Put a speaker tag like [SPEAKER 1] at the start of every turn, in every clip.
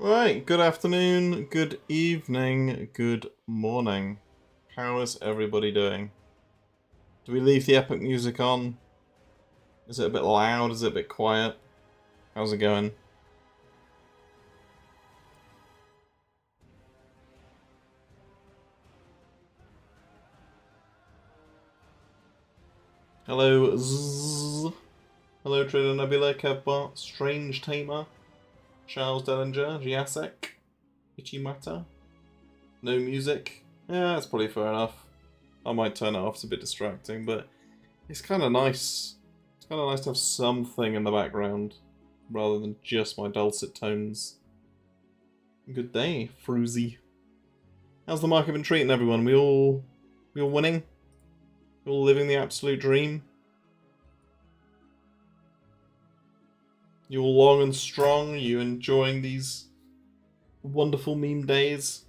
[SPEAKER 1] Right, good afternoon, good evening, good morning. How is everybody doing? Do we leave the epic music on? Is it a bit loud? Is it a bit quiet? How's it going? Hello, Zzz. Hello, Trader Nebula, Kevbot, Strange Tamer, Charles Dellinger, Giasek, Ichimata. No music? Yeah, that's probably fair enough. I might turn it off, it's a bit distracting, but it's kind of nice. It's kind of nice to have something in the background rather than just my dulcet tones. Good day, Fruzy. How's the market been treating everyone? We all winning? We all living the absolute dream? You all long and strong? Are you enjoying these wonderful meme days?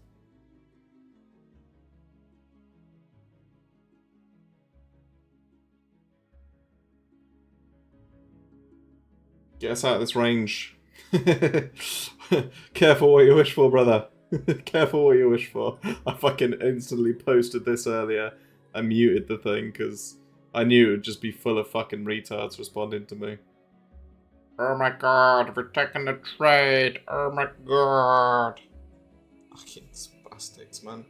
[SPEAKER 1] Get us out of this range. Careful what you wish for, brother. Careful what you wish for. I fucking instantly posted this earlier and muted the thing because I knew it would just be full of fucking retards responding to me. Oh my god, we're taking the trade. Oh my god. Fucking spastics, man.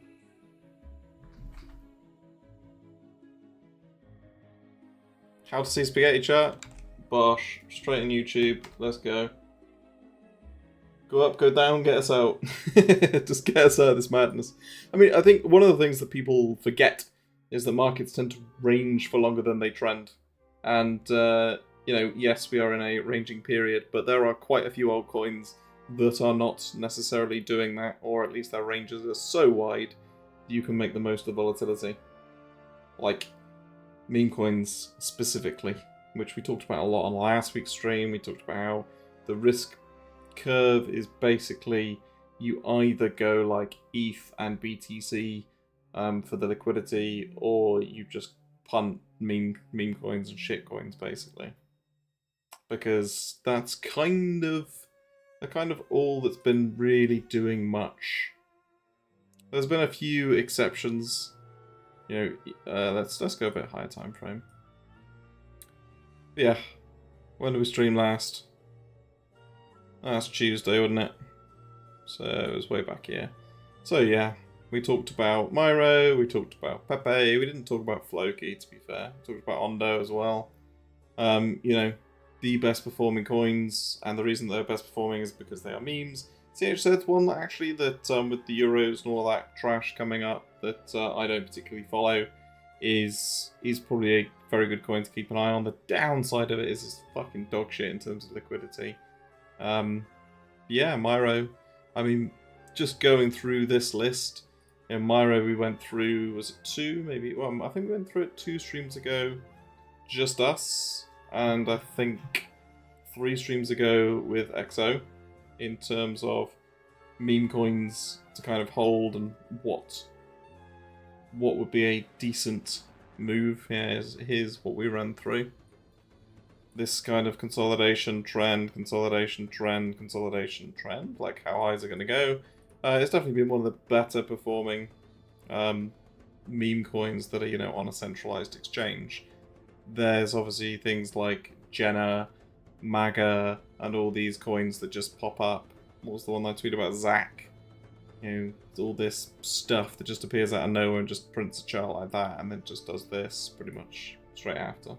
[SPEAKER 1] How to see spaghetti chat? Bosh. Straight on YouTube. Let's go. Go up, go down, get us out. Just get us out of this madness. I mean, I think one of the things that people forget is that markets tend to range for longer than they trend. And, yes, we are in a ranging period, but there are quite a few altcoins that are not necessarily doing that, or at least their ranges are so wide you can make the most of volatility. Like meme coins specifically, which we talked about a lot on last week's stream. We talked about how the risk curve is basically you either go like ETH and BTC for the liquidity, or you just punt meme coins and shit coins basically, because that's kind of all that's been really doing much. There's been a few exceptions. Let's go a bit higher time frame. Yeah, when did we stream last? Last Tuesday, wasn't it? So it was way back here. So yeah, we talked about Myro, we talked about Pepe, we didn't talk about Floki, to be fair. We talked about Ondo as well. The best performing coins, and the reason they're best performing is because they are memes. CHZ's one actually that with the Euros and all that trash coming up that I don't particularly follow is probably a very good coin to keep an eye on. The downside of it is it's fucking dog shit in terms of liquidity. Yeah, Myro. I mean, just going through this list, in Myro we went through, was it two? Maybe, well, I think we went through it 2 streams ago, just us, and I think 3 streams ago with XO, in terms of meme coins to kind of hold and what would be a decent move. Here's what we ran through. This kind of consolidation trend, like how high is it going to go? It's definitely been one of the better performing meme coins that are, on a centralized exchange. There's obviously things like Jenna, MAGA, and all these coins that just pop up. What was the one I tweeted about? Zach. All this stuff that just appears out of nowhere and just prints a chart like that, and then just does this pretty much straight after.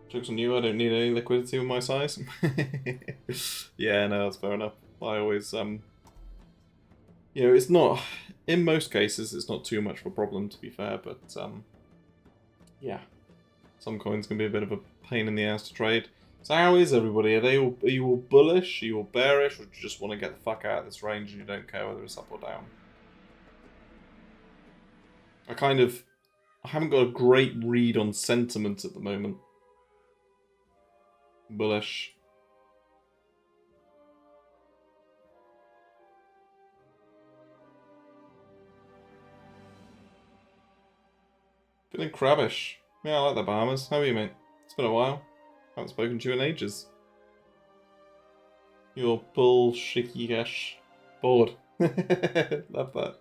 [SPEAKER 1] Joke's on you, I don't need any liquidity with my size. Yeah, no, that's fair enough. I always, it's not, in most cases, it's not too much of a problem, to be fair, but, yeah. Some coins can be a bit of a pain in the ass to trade. So how is everybody? Are you all bullish? Are you all bearish? Or do you just want to get the fuck out of this range and you don't care whether it's up or down? I haven't got a great read on sentiment at the moment. Bullish. Feeling crabbish. Yeah, I like the Bahamas. How are you, mate? It's been a while. Haven't spoken to you in ages. Your bullshit board. Love that.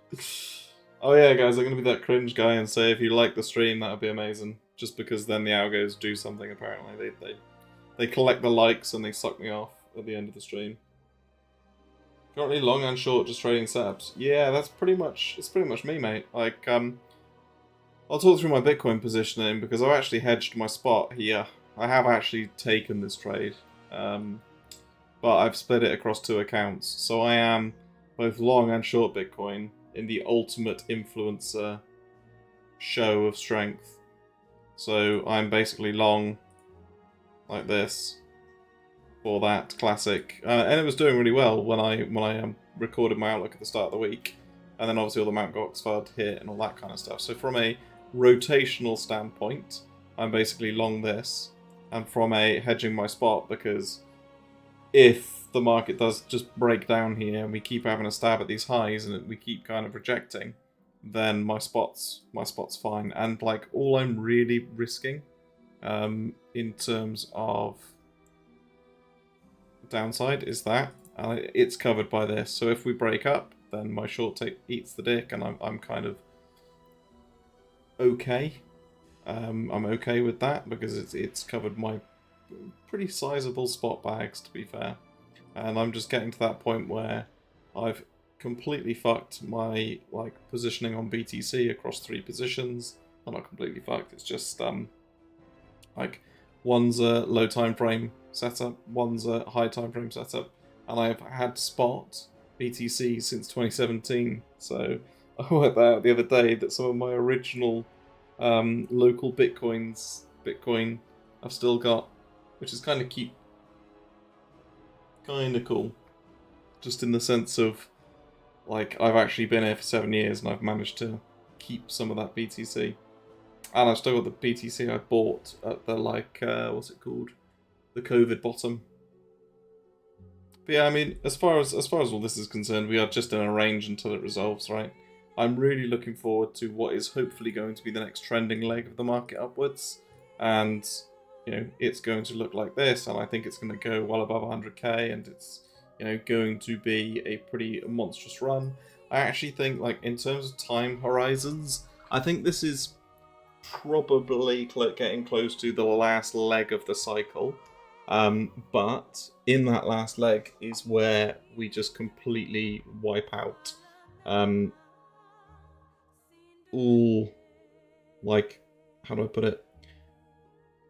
[SPEAKER 1] Oh yeah, guys, I'm gonna be that cringe guy and say if you like the stream, that would be amazing. Just because then the algos do something. Apparently, they collect the likes and they suck me off at the end of the stream. Currently long and short, just trading setups. Yeah, it's pretty much me, mate. Like, I'll talk through my Bitcoin positioning because I've actually hedged my spot here. I have actually taken this trade, but I've split it across 2 accounts. So I am both long and short Bitcoin in the ultimate influencer show of strength. So I'm basically long like this for that classic, and it was doing really well when I recorded my outlook at the start of the week, and then obviously all the Mt. Gox FUD hit and all that kind of stuff. So from a rotational standpoint, I'm basically long this, and from a hedging my spot, because if the market does just break down here and we keep having a stab at these highs and we keep kind of rejecting, then my spot's fine. And like all I'm really risking in terms of downside is that it's covered by this. So if we break up, then my short eats the dick, and I'm kind of okay. I'm okay with that because it's covered my pretty sizable spot bags, to be fair. And I'm just getting to that point where I've completely fucked my positioning on BTC across 3 positions. Well, not completely fucked. It's just like one's a low time frame setup, one's a high time frame setup, and I've had spot BTC since 2017. So I worked out the other day that some of my original local Bitcoin I've still got, which is kind of cute, kind of cool, just in the sense of like I've actually been here for 7 years and I've managed to keep some of that BTC. And I've still got the BTC I bought at the what's it called? The COVID bottom. But yeah, I mean, as far as all this is concerned, we are just in a range until it resolves, right? I'm really looking forward to what is hopefully going to be the next trending leg of the market upwards, and you know it's going to look like this, and I think it's going to go well above 100k, and it's going to be a pretty monstrous run. I actually think, like in terms of time horizons, I think this is probably getting close to the last leg of the cycle. But in that last leg is where we just completely wipe out all, like, how do I put it?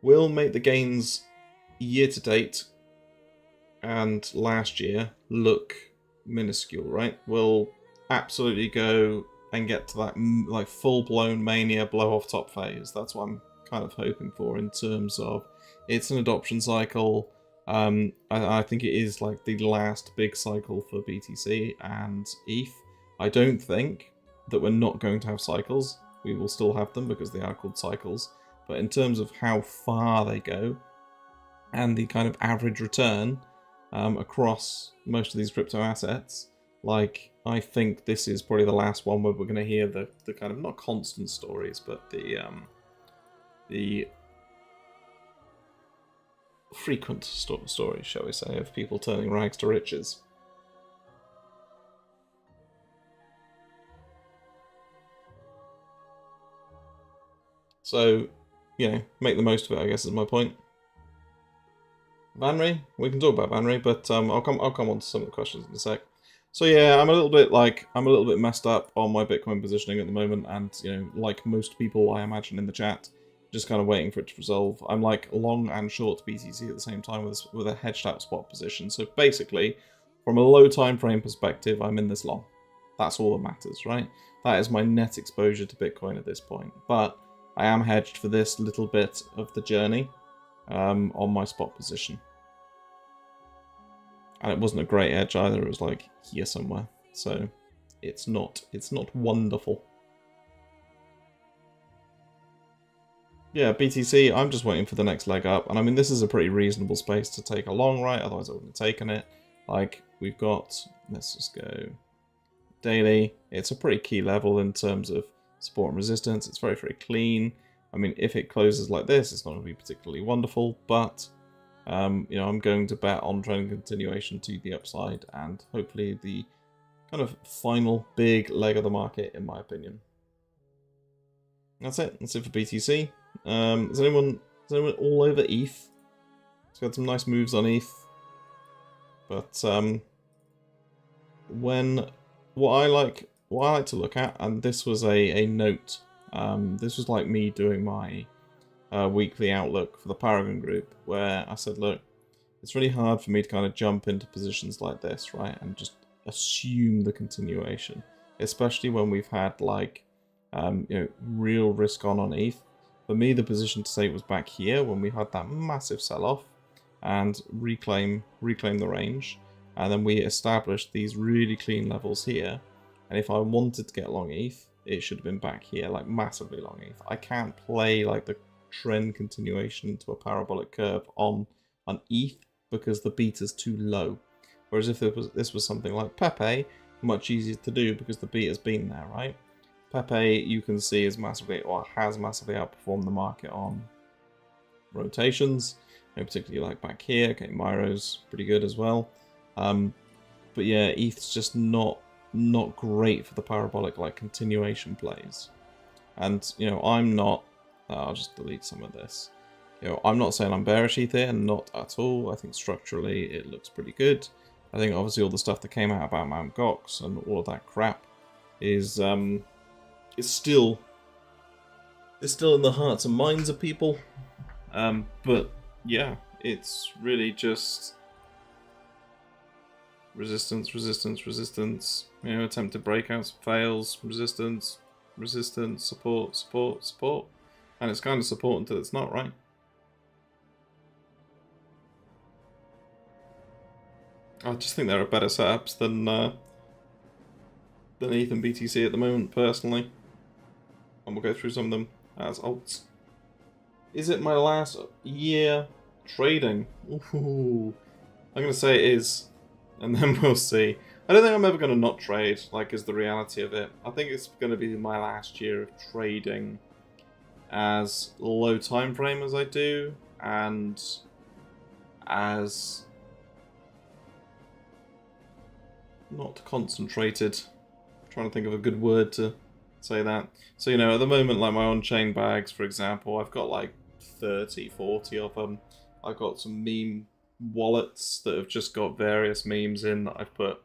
[SPEAKER 1] We'll make the gains year to date and last year look minuscule, right? We'll absolutely go and get to that like full-blown mania blow-off top phase. That's what I'm kind of hoping for in terms of it's an adoption cycle. I think it is like the last big cycle for BTC and ETH. I don't think that we're not going to have cycles. We will still have them because they are called cycles. But in terms of how far they go and the kind of average return across most of these crypto assets, like I think this is probably the last one where we're going to hear the kind of not constant stories, but the frequent stories, shall we say, of people turning rags to riches. So, make the most of it, I guess, is my point. Vanry, we can talk about Vanry, but I'll come on to some of the questions in a sec. So yeah, I'm a little bit messed up on my Bitcoin positioning at the moment, and like most people, I imagine in the chat, just kind of waiting for it to resolve. I'm like long and short BTC at the same time with a hedged out spot position. So basically, from a low time frame perspective, I'm in this long. That's all that matters, right? That is my net exposure to Bitcoin at this point. But I am hedged for this little bit of the journey on my spot position. And it wasn't a great hedge either, it was like here somewhere. So it's not wonderful. Yeah, BTC, I'm just waiting for the next leg up. And I mean, this is a pretty reasonable space to take a long, right? Otherwise I wouldn't have taken it. Like, we've got, let's just go daily. It's a pretty key level in terms of support and resistance. It's very, very clean. I mean, if it closes like this, it's not going to be particularly wonderful, but You know, I'm going to bet on trend continuation to the upside and hopefully the kind of final big leg of the market, in my opinion. That's it. That's it for BTC. Is anyone all over ETH? It's got some nice moves on ETH, but what I like to look at, and this was a note. This was like me doing my weekly outlook for the Paragon group, where I said, look, it's really hard for me to kind of jump into positions like this, right, and just assume the continuation, especially when we've had like you know, real risk on ETH. For me, the position to take was back here when we had that massive sell-off and reclaim the range, and then we established these really clean levels here. And if I wanted to get long ETH, it should have been back here, like massively long ETH. I can't play like the trend continuation into a parabolic curve on ETH because the beta's too low. Whereas if this was something like Pepe, much easier to do because the beta's been there, right? Pepe, you can see, is massively, or has massively outperformed the market on rotations, you know, particularly like back here. Okay, Myro's pretty good as well. But yeah, ETH's just not great for the parabolic like continuation plays. And you know, I'm not. I'll just delete some of this. You know, I'm not saying I'm bearish ETH here, not at all. I think structurally it looks pretty good. I think obviously all the stuff that came out about Mt. Gox and all of that crap is still in the hearts and minds of people. But yeah, it's really just resistance, resistance, resistance. You know, attempted breakouts, fails, resistance, resistance, support, support, support. And it's kind of support until it's not, right? I just think there are better setups than ETH and BTC at the moment, personally. And we'll go through some of them as alts. Is it my last year trading? Ooh. I'm going to say it is, and then we'll see. I don't think I'm ever going to not trade, like, is the reality of it. I think it's going to be my last year of trading as low time frame as I do, and as not concentrated. I'm trying to think of a good word to say that. So, you know, at the moment, like my on-chain bags, for example, I've got like 30, 40 of them. I've got some meme wallets that have just got various memes in that I've put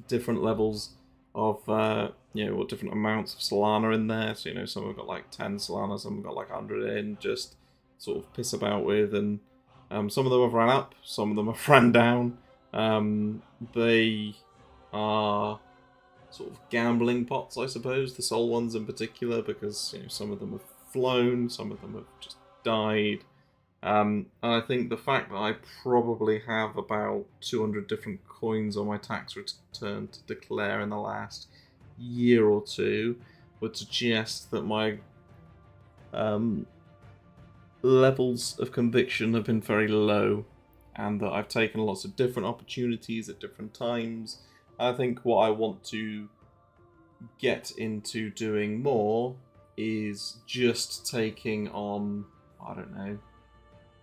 [SPEAKER 1] different levels of, you know, or different amounts of Solana in there. So, you know, some have got like 10 Solana, some have got like 100 in, just sort of piss about with. And some of them have ran up, some of them have ran down. They are sort of gambling pots, I suppose, the Sol ones in particular, because, you know, some of them have flown, some of them have just died. And I think the fact that I probably have about 200 different coins on my tax return to declare in the last year or two would suggest that my levels of conviction have been very low, and that I've taken lots of different opportunities at different times. I think what I want to get into doing more is just taking on, I don't know,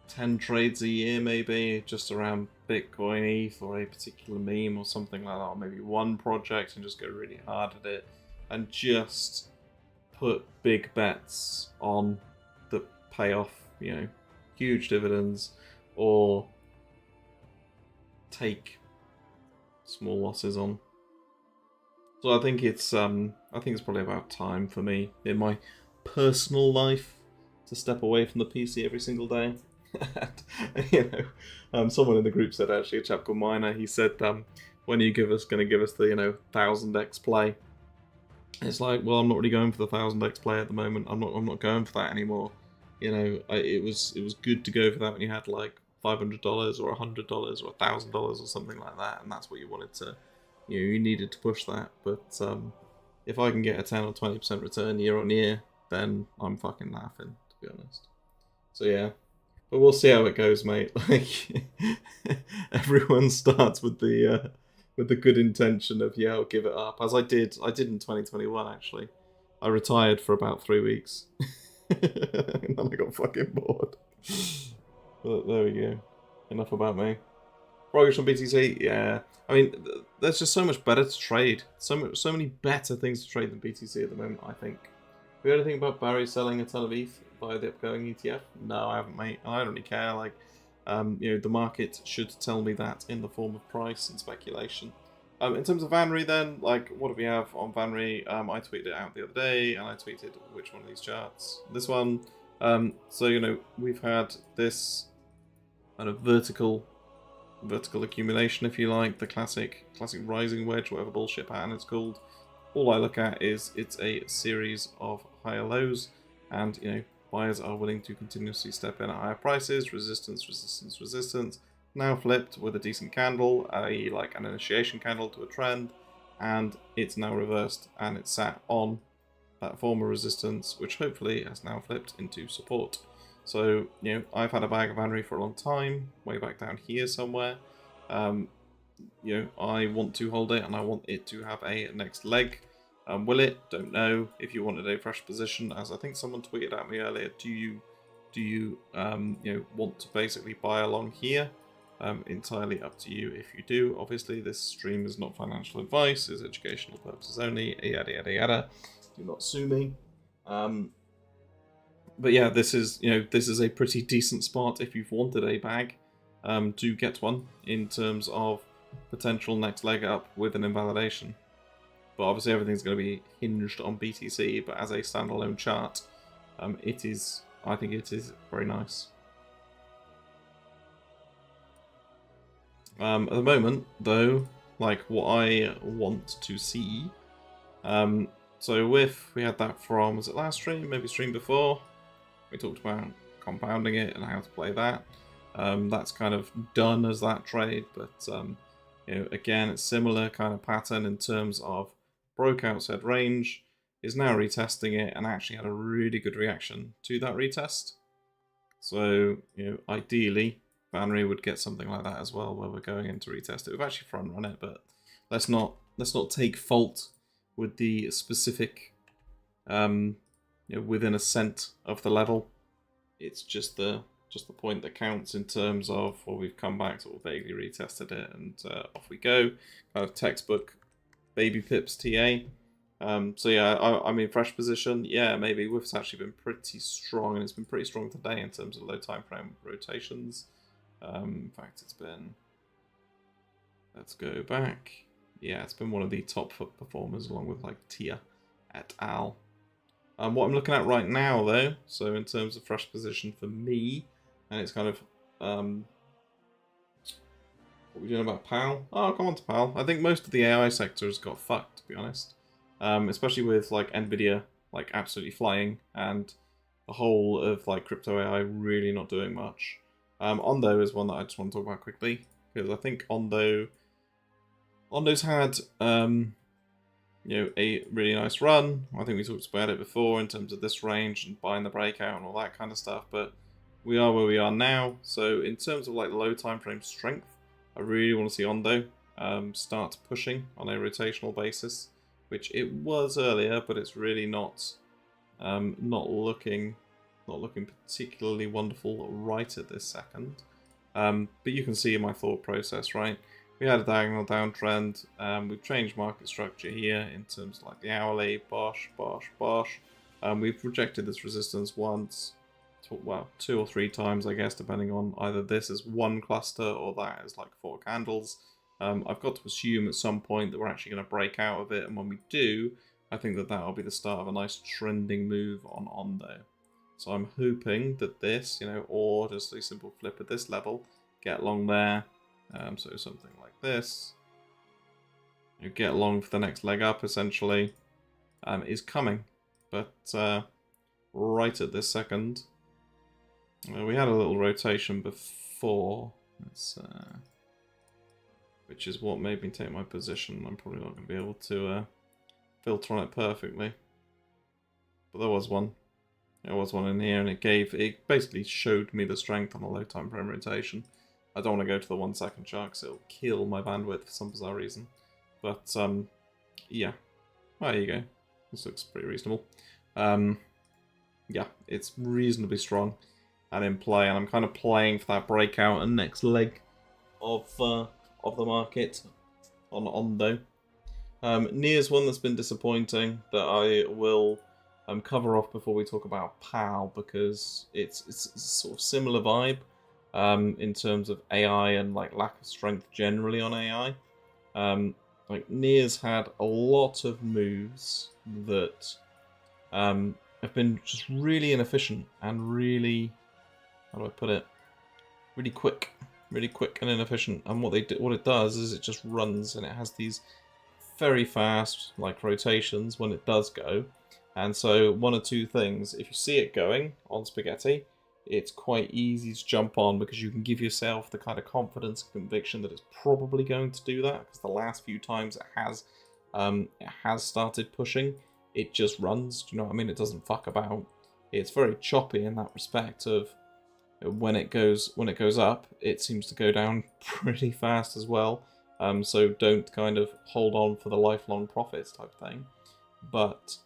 [SPEAKER 1] 10 trades a year maybe, just around Bitcoin, ETH, or a particular meme or something like that, or maybe one project and just go really hard at it and just put big bets on that pay off, you know, huge dividends, or take small losses on. So I think it's probably about time for me in my personal life to step away from the PC every single day. And, you know, someone in the group said, actually, a chap called Miner, he said, when are you going to give us the, you know, 1000x play? It's like, well, I'm not really going for the 1000x play at the moment. I'm not going for that anymore. You know, it was good to go for that when you had like $500 or $100 or $1,000 or something like that, and that's what you wanted to, you know, you needed to push that. But if I can get a 10 or 20% return year on year, then I'm fucking laughing, to be honest. So yeah, but we'll see how it goes, mate. Like, everyone starts with the good intention of, yeah, I'll give it up, as I did in 2021. Actually, I retired for about 3 weeks, and then I got fucking bored. But there we go. enough about me. Progress on BTC, yeah. I mean, there's just so much better to trade. So many better things to trade than BTC at the moment, I think. Have you heard anything about Barry selling a ton of ETH via the upcoming ETF? No, I haven't, mate. I don't really care. Like, the market should tell me that in the form of price and speculation. In terms of Vanry, then, like, what do we have on Vanry? I tweeted it out the other day, and I tweeted which one of these charts. This one. So we've had this kind of vertical accumulation, if you like, the classic rising wedge, whatever bullshit pattern it's called. All I look at is it's a series of higher lows, and buyers are willing to continuously step in at higher prices. Resistance, resistance, resistance. Now flipped with a decent candle, like an initiation candle to a trend, and it's now reversed and it's sat on that former resistance, which hopefully has now flipped into support. So, I've had a bag of Henry for a long time, way back down here somewhere. I want to hold it and I want it to have a next leg. Will it? Don't know. If you wanted a fresh position, as I think someone tweeted at me earlier, do you want to basically buy along here? Entirely up to you if you do. Obviously, this stream is not financial advice, it's educational purposes only, yada yada yada. Do not sue me. But yeah, this is a pretty decent spot if you've wanted a bag to get one in terms of potential next leg up with an invalidation. But obviously everything's going to be hinged on BTC, but as a standalone chart, I think it is very nice. At the moment, though, like what I want to see, so we had that from, was it last stream, maybe stream before? We talked about compounding it and how to play that. That's kind of done as that trade, but again, it's similar kind of pattern in terms of broke outside range, is now retesting it, and actually had a really good reaction to that retest. So ideally, Vanry would get something like that as well, where we're going in to retest it. We've actually front run it, but let's not take fault with the specific. Within a cent of the level. It's just the point that counts in terms of, well, we've come back, sort of vaguely retested it, and off we go. Kind of textbook baby pips TA. So yeah, I mean, fresh position, yeah, maybe. We've actually been pretty strong, and it's been pretty strong today in terms of low time frame rotations. In fact, it's been, let's go back. Yeah, it's been one of the top performers, along with like Tia et al. What I'm looking at right now, though, so in terms of fresh position for me, and it's kind of, what are we doing about PAL? Oh, come on to PAL. I think most of the AI sector has got fucked, to be honest. Especially with, like, NVIDIA, like, absolutely flying, and the whole of, like, crypto AI really not doing much. Ondo is one that I just want to talk about quickly, because I think Ondo's had, a really nice run. I think we talked about it before in terms of this range and buying the breakout and all that kind of stuff, but we are where we are now. So in terms of like low time frame strength, I really want to see Ondo start pushing on a rotational basis, which it was earlier, but it's really not looking particularly wonderful right at this second. But you can see my thought process, right? We had a diagonal downtrend. We've changed market structure here in terms of like the hourly, bosh. We've rejected this resistance once, well, 2 or 3 times, I guess, depending on either this is one cluster or that is like 4 candles. I've got to assume at some point that we're actually going to break out of it, and when we do, I think that that'll be the start of a nice trending move on Ondo. So I'm hoping that this, or just a simple flip at this level, get long there. So something like this, get along for the next leg up, essentially, is coming. But right at this second, we had a little rotation before, which is what made me take my position. I'm probably not going to be able to filter on it perfectly. But there was one. There was one in here, and it basically showed me the strength on a low time frame rotation. I don't want to go to the 1 second chart because it'll kill my bandwidth for some bizarre reason. But, yeah. Well, there you go. This looks pretty reasonable. Yeah, it's reasonably strong. and in play, and I'm kind of playing for that breakout and next leg of the market on Ondo. Near's one that's been disappointing that I will cover off before we talk about PAL, because it's a sort of similar vibe in terms of AI and like lack of strength generally on AI. Like Near's had a lot of moves that have been just really inefficient and really, how do I put it, really quick and inefficient. And what it does is it just runs, and it has these very fast like rotations when it does go. And so one or two things, if you see it going on Spaghetti, it's quite easy to jump on, because you can give yourself the kind of confidence and conviction that it's probably going to do that, because the last few times it has started pushing, it just runs. Do you know what I mean? It doesn't fuck about. It's very choppy in that respect of when it goes up, it seems to go down pretty fast as well. So don't kind of hold on for the lifelong profits type thing. But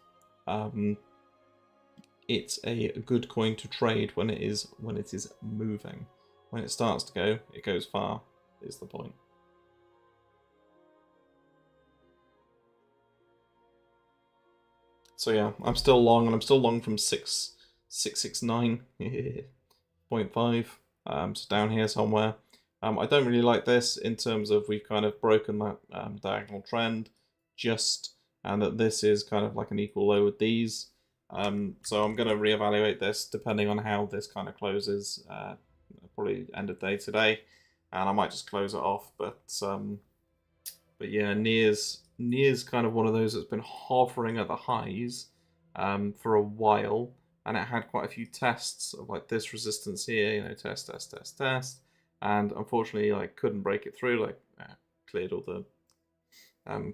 [SPEAKER 1] it's a good coin to trade when it is moving. When it starts to go, it goes far, is the point. So yeah, I'm still long, and I'm still long from 669.5. So down here somewhere. I don't really like this in terms of we've kind of broken that diagonal trend, and that this is kind of like an equal low with these. So I'm going to reevaluate this depending on how this kind of closes. Probably end of day today, and I might just close it off. But yeah, Near's kind of one of those that's been hovering at the highs for a while, and it had quite a few tests of like this resistance here, you know, test, and unfortunately, like, couldn't break it through. Like, cleared all the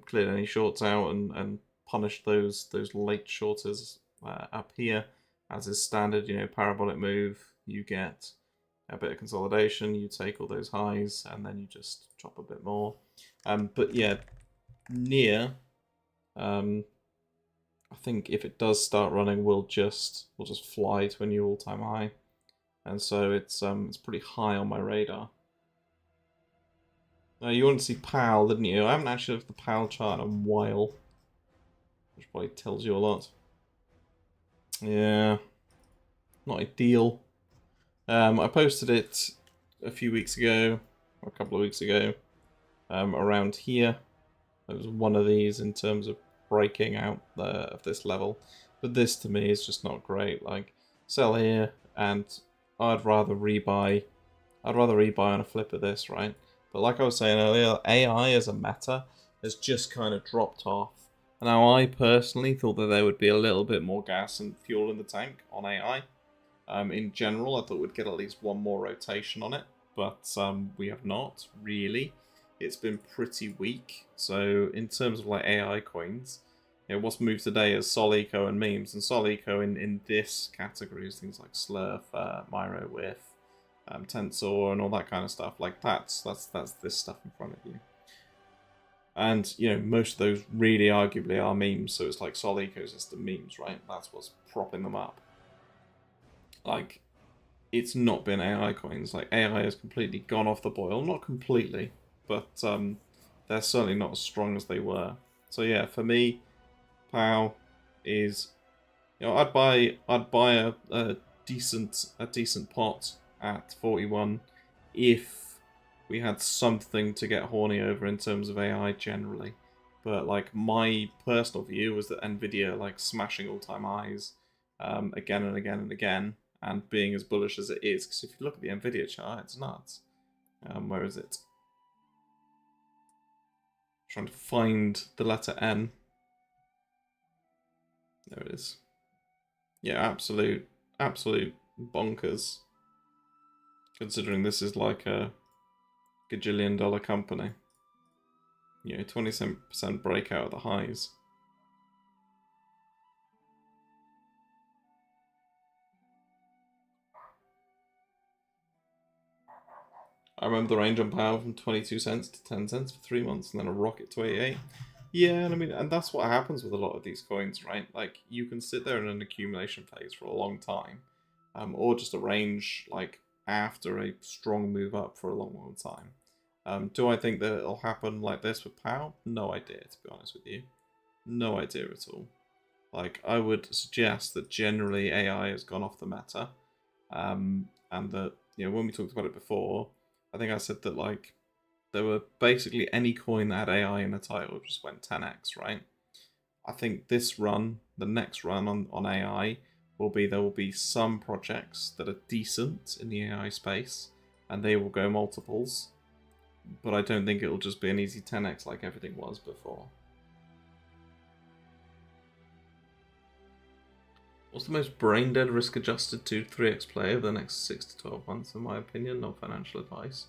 [SPEAKER 1] cleared any shorts out and punished those late shorters up here, as is standard. You know, parabolic move, you get a bit of consolidation, you take all those highs, and then you just chop a bit more. But yeah, Near, I think if it does start running, we'll just fly to a new all-time high, and so it's pretty high on my radar. You want to see PAL, didn't you? I haven't actually looked at the PAL chart in a while, which probably tells you a lot. Yeah, not ideal. I posted it a few weeks ago, or a couple of weeks ago, around here. It was one of these in terms of breaking out of this level, but this to me is just not great. Like, sell here, and I'd rather rebuy on a flip of this, right? But like I was saying earlier, AI as a meta has just kind of dropped off. Now, I personally thought that there would be a little bit more gas and fuel in the tank on AI. In general, I thought we'd get at least one more rotation on it, but we have not, really. It's been pretty weak. So in terms of like AI coins, you know, what's moved today is Sol Eco and memes. And Sol Eco in this category is things like Slurf, Myro Whiff, Tensor, and all that kind of stuff. Like that's this stuff in front of you. And you know, most of those really arguably are memes. So it's like Sol ecosystem memes, right? That's what's propping them up. Like, it's not been AI coins. Like, AI has completely gone off the boil. Not completely, but they're certainly not as strong as they were. So yeah, for me, POW is, you know, I'd buy a decent pot at 41 if we had something to get horny over in terms of AI generally. But like, my personal view was that Nvidia, like, smashing all-time highs again and again and again, and being as bullish as it is, because if you look at the Nvidia chart, it's nuts. Where is it? Trying to find the letter N. There it is. Yeah, absolute bonkers. Considering this is like a gajillion-dollar company. You know, 27% breakout at the highs. I remember the range on POW from 22 cents to 10 cents for 3 months, and then a rocket to 88. Yeah, and I mean, and that's what happens with a lot of these coins, right? Like, you can sit there in an accumulation phase for a long time, or just a range like after a strong move up for a long time. Do I think that it'll happen like this with POW? No idea, to be honest with you. No idea at all. Like, I would suggest that generally AI has gone off the meta, and that, you know, when we talked about it before, I think I said that, like, there were basically any coin that had AI in the title just went 10x, right? I think this run, the next run on AI, will be there will be some projects that are decent in the AI space, and they will go multiples, but I don't think it'll just be an easy 10x like everything was before. What's the most brain-dead risk-adjusted 2-3x play of the next 6 to 12 months, in my opinion, not financial advice?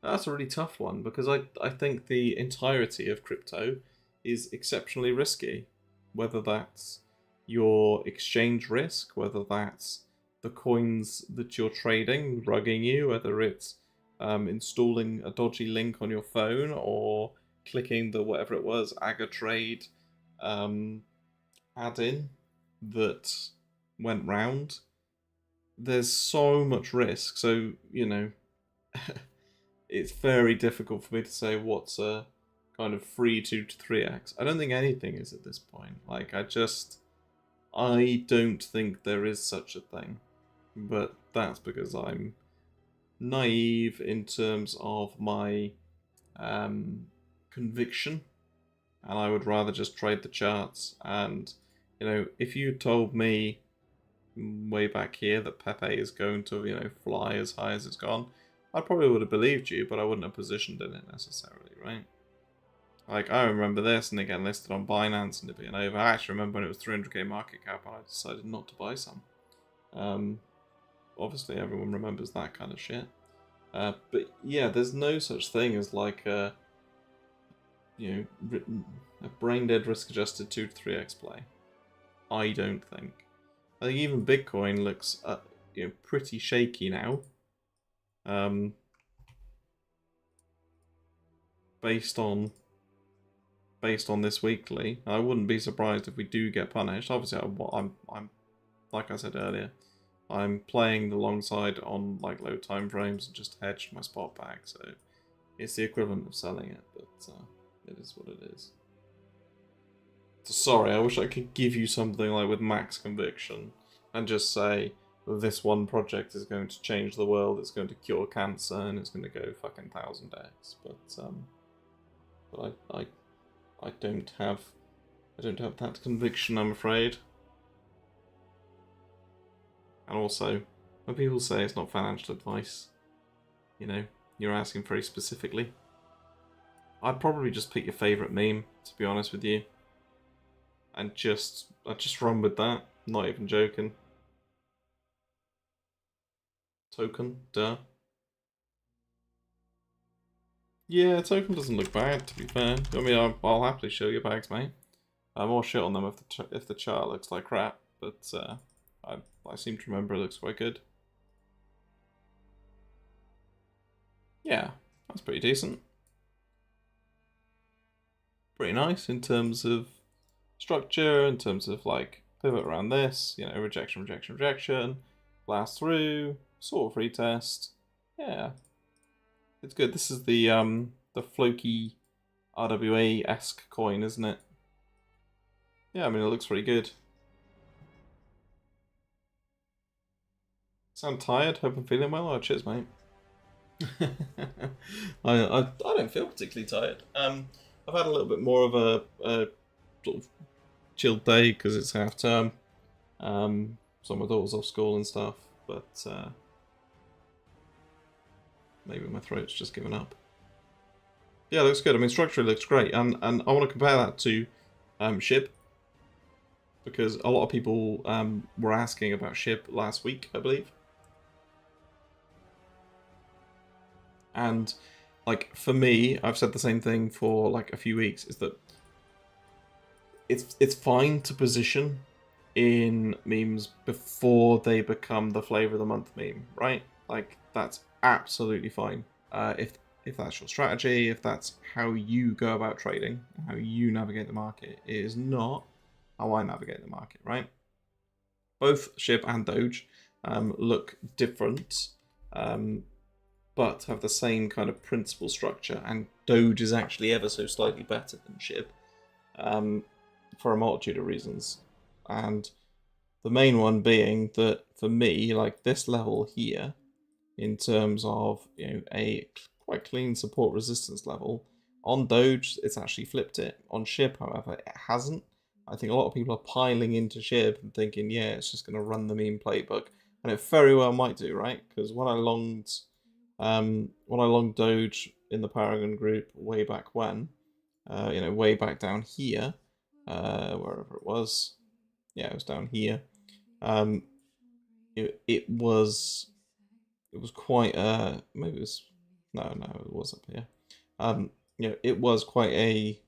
[SPEAKER 1] That's a really tough one, because I think the entirety of crypto is exceptionally risky. Whether that's your exchange risk, whether that's the coins that you're trading rugging you, whether it's installing a dodgy link on your phone or clicking the whatever it was, AgaTrade add-in that went round. There's so much risk, so, you know, it's very difficult for me to say what's a kind of free 2 to 3x. I don't think anything is at this point. Like, I don't think there is such a thing. But that's because I'm naive in terms of my conviction, and I would rather just trade the charts. And, you know, if you told me way back here that Pepe is going to, you know, fly as high as it's gone, I probably would have believed you, but I wouldn't have positioned in it necessarily, right? Like, I remember this, and again listed on Binance and it being over. I actually remember when it was 300k market cap, and I decided not to buy some. Obviously, everyone remembers that kind of shit. But yeah, there's no such thing as like a, you know, a brain-dead risk-adjusted 2 to 3x play. I don't think. I think even Bitcoin looks, you know, pretty shaky now. Based on this weekly, I wouldn't be surprised if we do get punished. Obviously, I'm like I said earlier, I'm playing the long side on like low time frames and just hedged my spot back, so it's the equivalent of selling it, but it is what it is. So sorry, I wish I could give you something like with max conviction and just say this one project is going to change the world, it's going to cure cancer, and it's going to go fucking 1000x. But I don't have that conviction, I'm afraid. And also, when people say it's not financial advice, you know, you're asking very specifically. I'd probably just pick your favourite meme, to be honest with you. And I'd just run with that. Not even joking. Token, duh. Yeah, token doesn't look bad, to be fair. I mean, I'll happily show you bags, mate. I'm more shit on them if the chart looks like crap, but I seem to remember it looks quite good. Yeah, that's pretty decent. Pretty nice in terms of structure, in terms of like pivot around this, you know, rejection, rejection, rejection, blast through, sort of retest. Yeah, it's good. This is the Floki RWA-esque coin, isn't it? Yeah, I mean, it looks pretty good. Sound tired? Hope I'm feeling well. Oh, cheers, mate. I don't feel particularly tired. I've had a little bit more of a sort of chilled day because it's half term. So my daughter's off school and stuff, but maybe my throat's just given up. Yeah, it looks good. I mean, structurally looks great, and I want to compare that to SHIB, because a lot of people were asking about SHIB last week, I believe. And like for me, I've said the same thing for like a few weeks, is that it's fine to position in memes before they become the flavor of the month meme, right? Like that's absolutely fine. If that's your strategy, if that's how you go about trading, how you navigate the market, it is not how I navigate the market, right? Both SHIB and Doge look different, but have the same kind of principal structure, and Doge is actually ever so slightly better than SHIB, for a multitude of reasons. And the main one being that, for me, like this level here, in terms of a quite clean support resistance level, on Doge it's actually flipped it. On SHIB, however, it hasn't. I think a lot of people are piling into SHIB and thinking, yeah, it's just going to run the meme playbook, and it very well might do, right? Because when I longed Doge in the Paragon group way back when, way back down here, wherever it was, yeah, it was down here. It was quite maybe it was no, it was up here. It was quite a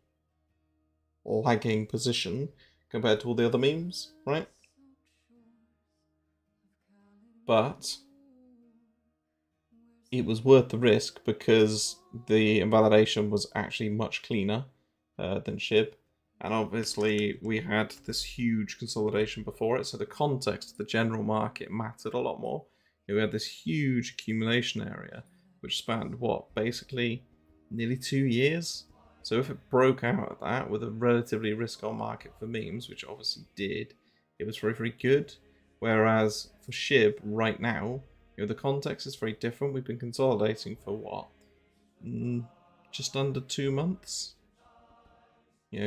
[SPEAKER 1] lagging position compared to all the other memes, right? But it was worth the risk because the invalidation was actually much cleaner than SHIB. And obviously we had this huge consolidation before it, so the context of the general market mattered a lot more. We had this huge accumulation area, which spanned, what, basically nearly 2 years? So if it broke out of that with a relatively risk-on market for memes, which obviously did, it was very, very good. Whereas for SHIB right now, the context is very different. We've been consolidating for what? Just under 2 months?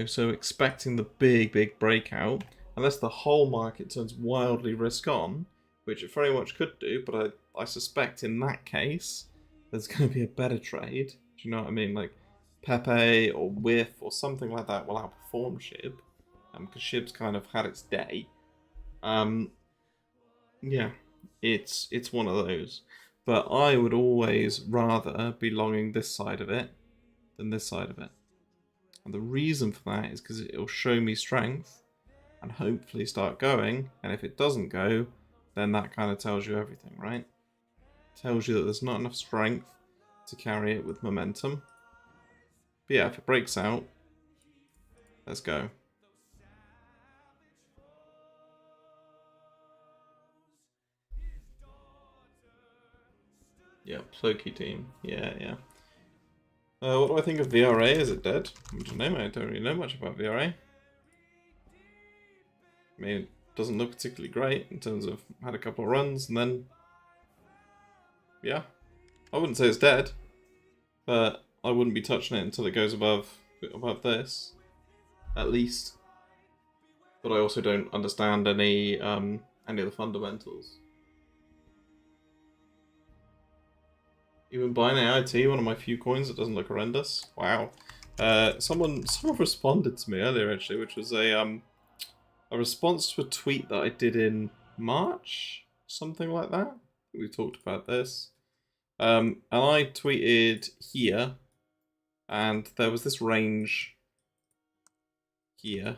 [SPEAKER 1] So expecting the big breakout, unless the whole market turns wildly risk-on, which it very much could do, but I suspect in that case, there's going to be a better trade. Do you know what I mean? Like Pepe or Whiff or something like that will outperform SHIB, because SHIB's kind of had its day. Yeah, it's one of those. But I would always rather be longing this side of it than this side of it. And the reason for that is because it'll show me strength and hopefully start going. And if it doesn't go, then that kind of tells you everything, right? Tells you that there's not enough strength to carry it with momentum. But yeah, if it breaks out, let's go. Yeah, Ploki team. Yeah. What do I think of VRA? Is it dead? I don't know, I don't really know much about VRA. I mean, it doesn't look particularly great in terms of had a couple of runs and then, yeah. I wouldn't say it's dead, but I wouldn't be touching it until it goes above this, at least. But I also don't understand any of the fundamentals. Even buying AIT, one of my few coins that doesn't look horrendous. Wow. Someone responded to me earlier actually, which was a response to a tweet that I did in March, something like that. We talked about this. And I tweeted here, and there was this range here.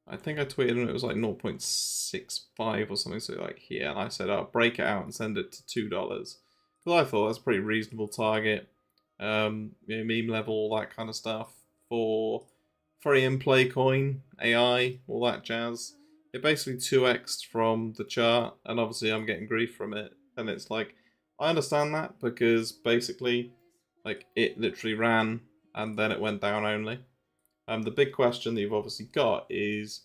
[SPEAKER 1] I think I tweeted and it was like 0.65 or something, so like here, and I said, "I'll break it out and send it to $2." Because I thought that's a pretty reasonable target. Meme level, all that kind of stuff for a in-play coin, AI, all that jazz. It basically 2x'd from the chart, and obviously I'm getting grief from it. And it's like, I understand that because basically, like, it literally ran and then it went down only. The big question that you've obviously got is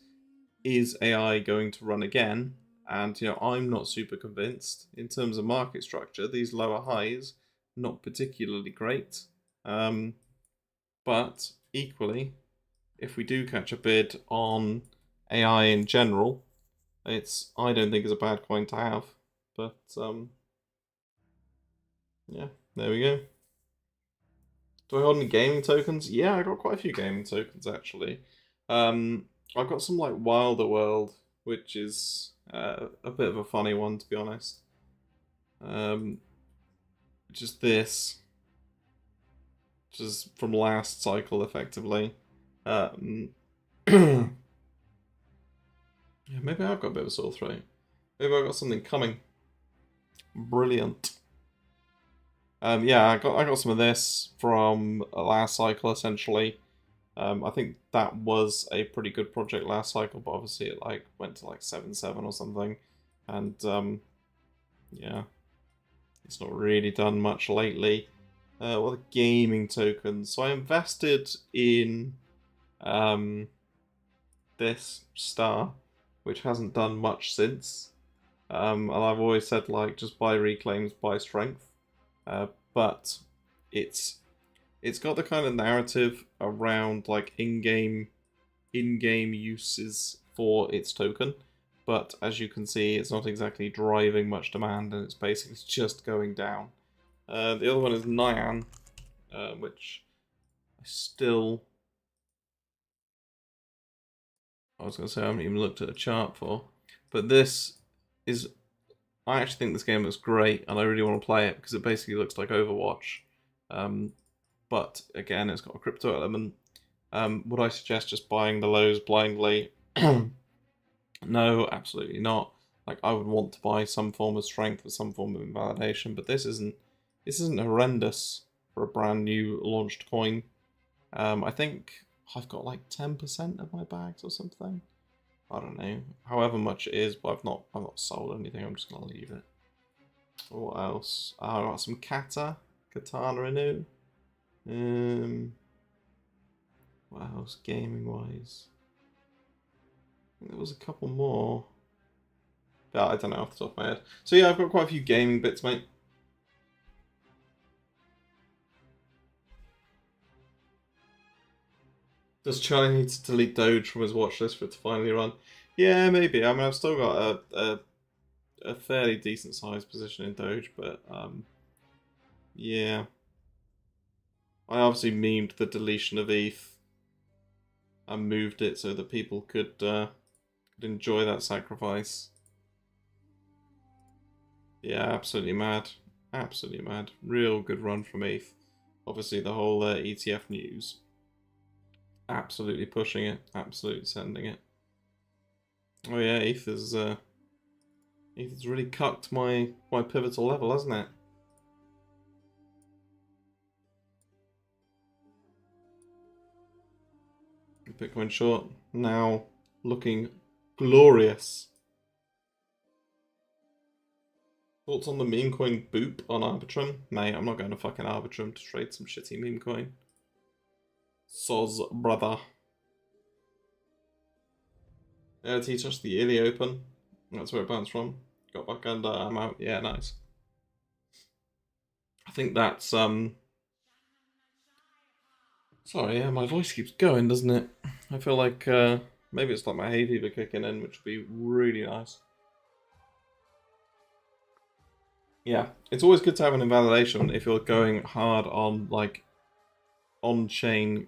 [SPEAKER 1] AI going to run again? And, I'm not super convinced. In terms of market structure, these lower highs, not particularly great. But equally, if we do catch a bid on AI in general, I don't think it's a bad coin to have. But, yeah, there we go. Do I hold any gaming tokens? Yeah, I got quite a few gaming tokens, actually. I've got some, like, Wilder World, which is a bit of a funny one, to be honest. Just this. Just from last cycle, effectively. Yeah, maybe I've got a bit of a sore throat. Maybe I've got something coming. Brilliant. Yeah, I got some of this from last cycle, essentially. I think that was a pretty good project last cycle, but obviously it like went to like 7.7 or something. And Yeah, it's not really done much lately. What are the gaming tokens? So I invested in this star, which hasn't done much since. And I've always said, like, just buy reclaims, buy strength. But it's got the kind of narrative around like in-game uses for its token. But as you can see, it's not exactly driving much demand, and it's basically just going down. The other one is Nyan, which I still... I was going to say I haven't even looked at a chart for. But this is... I actually think this game looks great, and I really want to play it, because it basically looks like Overwatch. But again, it's got a crypto element. Would I suggest just buying the lows blindly? No, absolutely not. Like, I would want to buy some form of strength or some form of invalidation, but this isn't horrendous for a brand new launched coin. I think I've got like 10% of my bags or something. I don't know, however much it is, but I've not sold anything. I'm just gonna leave it. What else? I got some Katana Inu. What else gaming wise? I think there was a couple more. Yeah, I don't know off the top of my head. So yeah, I've got quite a few gaming bits, mate. Does Charlie need to delete Doge from his watch list for it to finally run? Yeah, maybe. I mean, I've still got a fairly decent sized position in Doge, but yeah. I obviously memed the deletion of ETH and moved it so that people could enjoy that sacrifice. Yeah, absolutely mad. Absolutely mad. Real good run from ETH. Obviously, the whole ETF news. Absolutely pushing it. Absolutely sending it. Oh yeah, ETH has really cucked my pivotal level, hasn't it? Bitcoin short now looking glorious. Thoughts on the meme coin boop on Arbitrum? Mate, I'm not going to fucking Arbitrum to trade some shitty meme coin. Soz, brother. Teach us the Illy Open. That's where it bounced from. Got back under, I'm out. Yeah, nice. I think that's sorry, yeah, my voice keeps going, doesn't it? I feel like maybe it's like my hay fever kicking in, which would be really nice. Yeah, it's always good to have an invalidation if you're going hard on like on-chain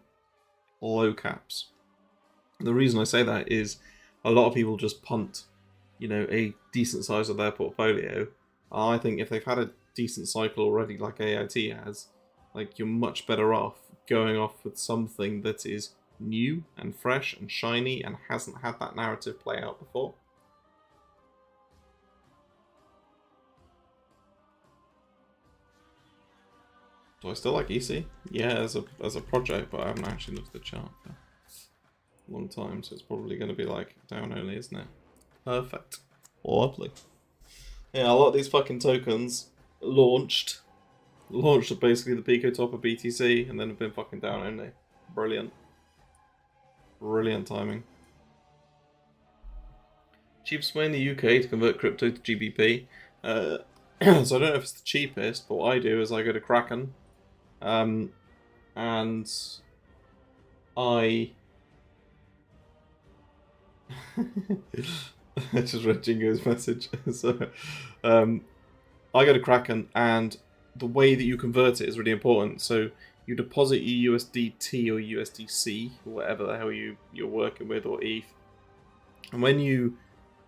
[SPEAKER 1] low caps. The reason I say that is a lot of people just punt, you know, a decent size of their portfolio. I think if they've had a decent cycle already, like AIT has, like you're much better off going off with something that is new and fresh and shiny and hasn't had that narrative play out before. Do I still like EC? Yeah, as a project, but I haven't actually looked at the chart for a long time, so it's probably going to be like down only, isn't it? Perfect. Lovely. Yeah, a lot of these fucking tokens launched at basically the Pico top of BTC and then have been fucking down only. Brilliant. Brilliant timing. Cheapest way in the UK to convert crypto to GBP. So I don't know if it's the cheapest, but what I do is I go to Kraken. And I I just read Jingo's message. So I go to Kraken, and the way that you convert it is really important. So you deposit your USDT or USDC, or whatever the hell you're working with, or ETH. And when you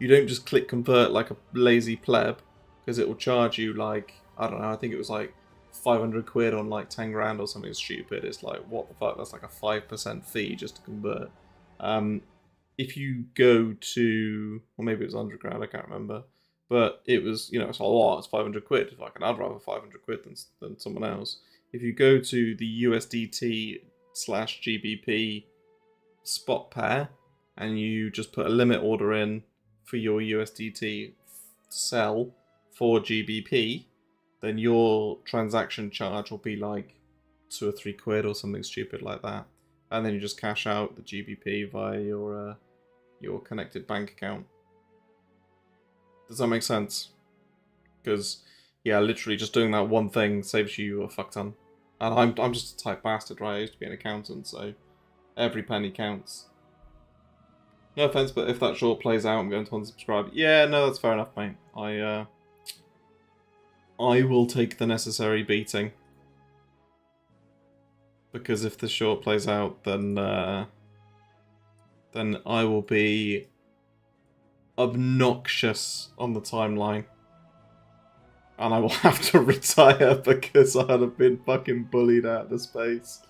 [SPEAKER 1] don't just click convert like a lazy pleb, because it will charge you like, I don't know, I think it was like 500 quid on like 10 grand or something stupid. It's like, what the fuck? That's like a 5% fee just to convert. If you go to, or maybe it was 100 grand, I can't remember. But it was, you know, it's a lot. It's 500 quid. Fucking, I'd rather 500 quid than someone else. If you go to the USDT/GBP spot pair and you just put a limit order in for your USDT to sell for GBP, then your transaction charge will be like 2 or 3 quid or something stupid like that, and then you just cash out the GBP via your connected bank account. Does that make sense? Because yeah, literally just doing that one thing saves you a fuck ton. And I'm just a type bastard, right? I used to be an accountant, so every penny counts. No offense, but if that short plays out, I'm going to unsubscribe. Yeah, no, that's fair enough, mate. I will take the necessary beating. Because if the short plays out, then I will be obnoxious on the timeline. And I will have to retire because I'd have been fucking bullied out of the space.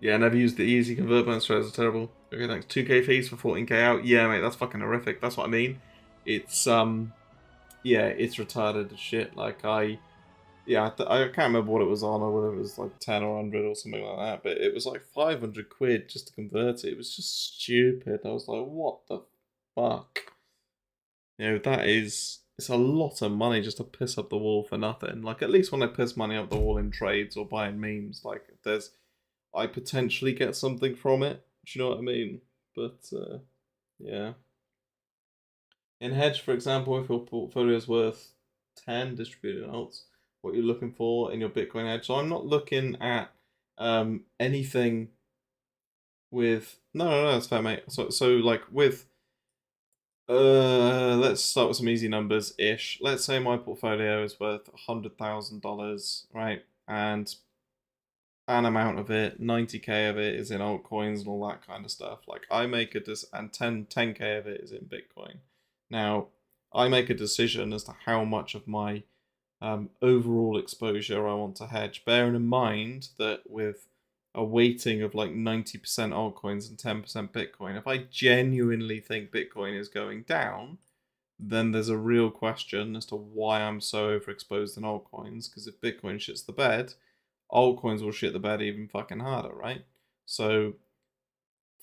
[SPEAKER 1] Yeah, never used the easy convert bonus threads, are terrible. Okay, thanks. 2k fees for 14k out. Yeah, mate, that's fucking horrific. That's what I mean. It's, yeah, it's retarded as shit. Like, I can't remember what it was on, or whether it was like 10 or 100 or something like that, but it was like 500 quid just to convert it. It was just stupid. I was like, what the fuck? You know, it's a lot of money just to piss up the wall for nothing. Like, at least when I piss money up the wall in trades or buying memes, like, I potentially get something from it. Do you know what I mean? But, yeah. In hedge, for example, if your portfolio is worth 10 distributed alts, what you're looking for in your Bitcoin hedge. So I'm not looking at anything with... No, that's fair, mate. So like, with... let's start with some easy numbers-ish. Let's say my portfolio is worth $100,000, right? And an amount of it, 90k of it, is in altcoins and all that kind of stuff. Like, I make and 10k of it is in Bitcoin. Now, I make a decision as to how much of my overall exposure I want to hedge, bearing in mind that with a weighting of like 90% altcoins and 10% Bitcoin, if I genuinely think Bitcoin is going down, then there's a real question as to why I'm so overexposed in altcoins, because if Bitcoin shits the bed, altcoins will shit the bed even fucking harder, right? So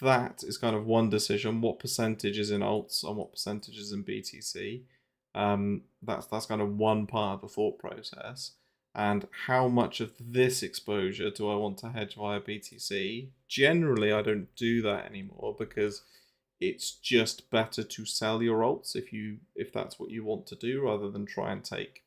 [SPEAKER 1] that is kind of one decision. What percentage is in alts and what percentage is in BTC? That's kind of one part of the thought process. And how much of this exposure do I want to hedge via BTC? Generally, I don't do that anymore because it's just better to sell your alts if that's what you want to do, rather than try and take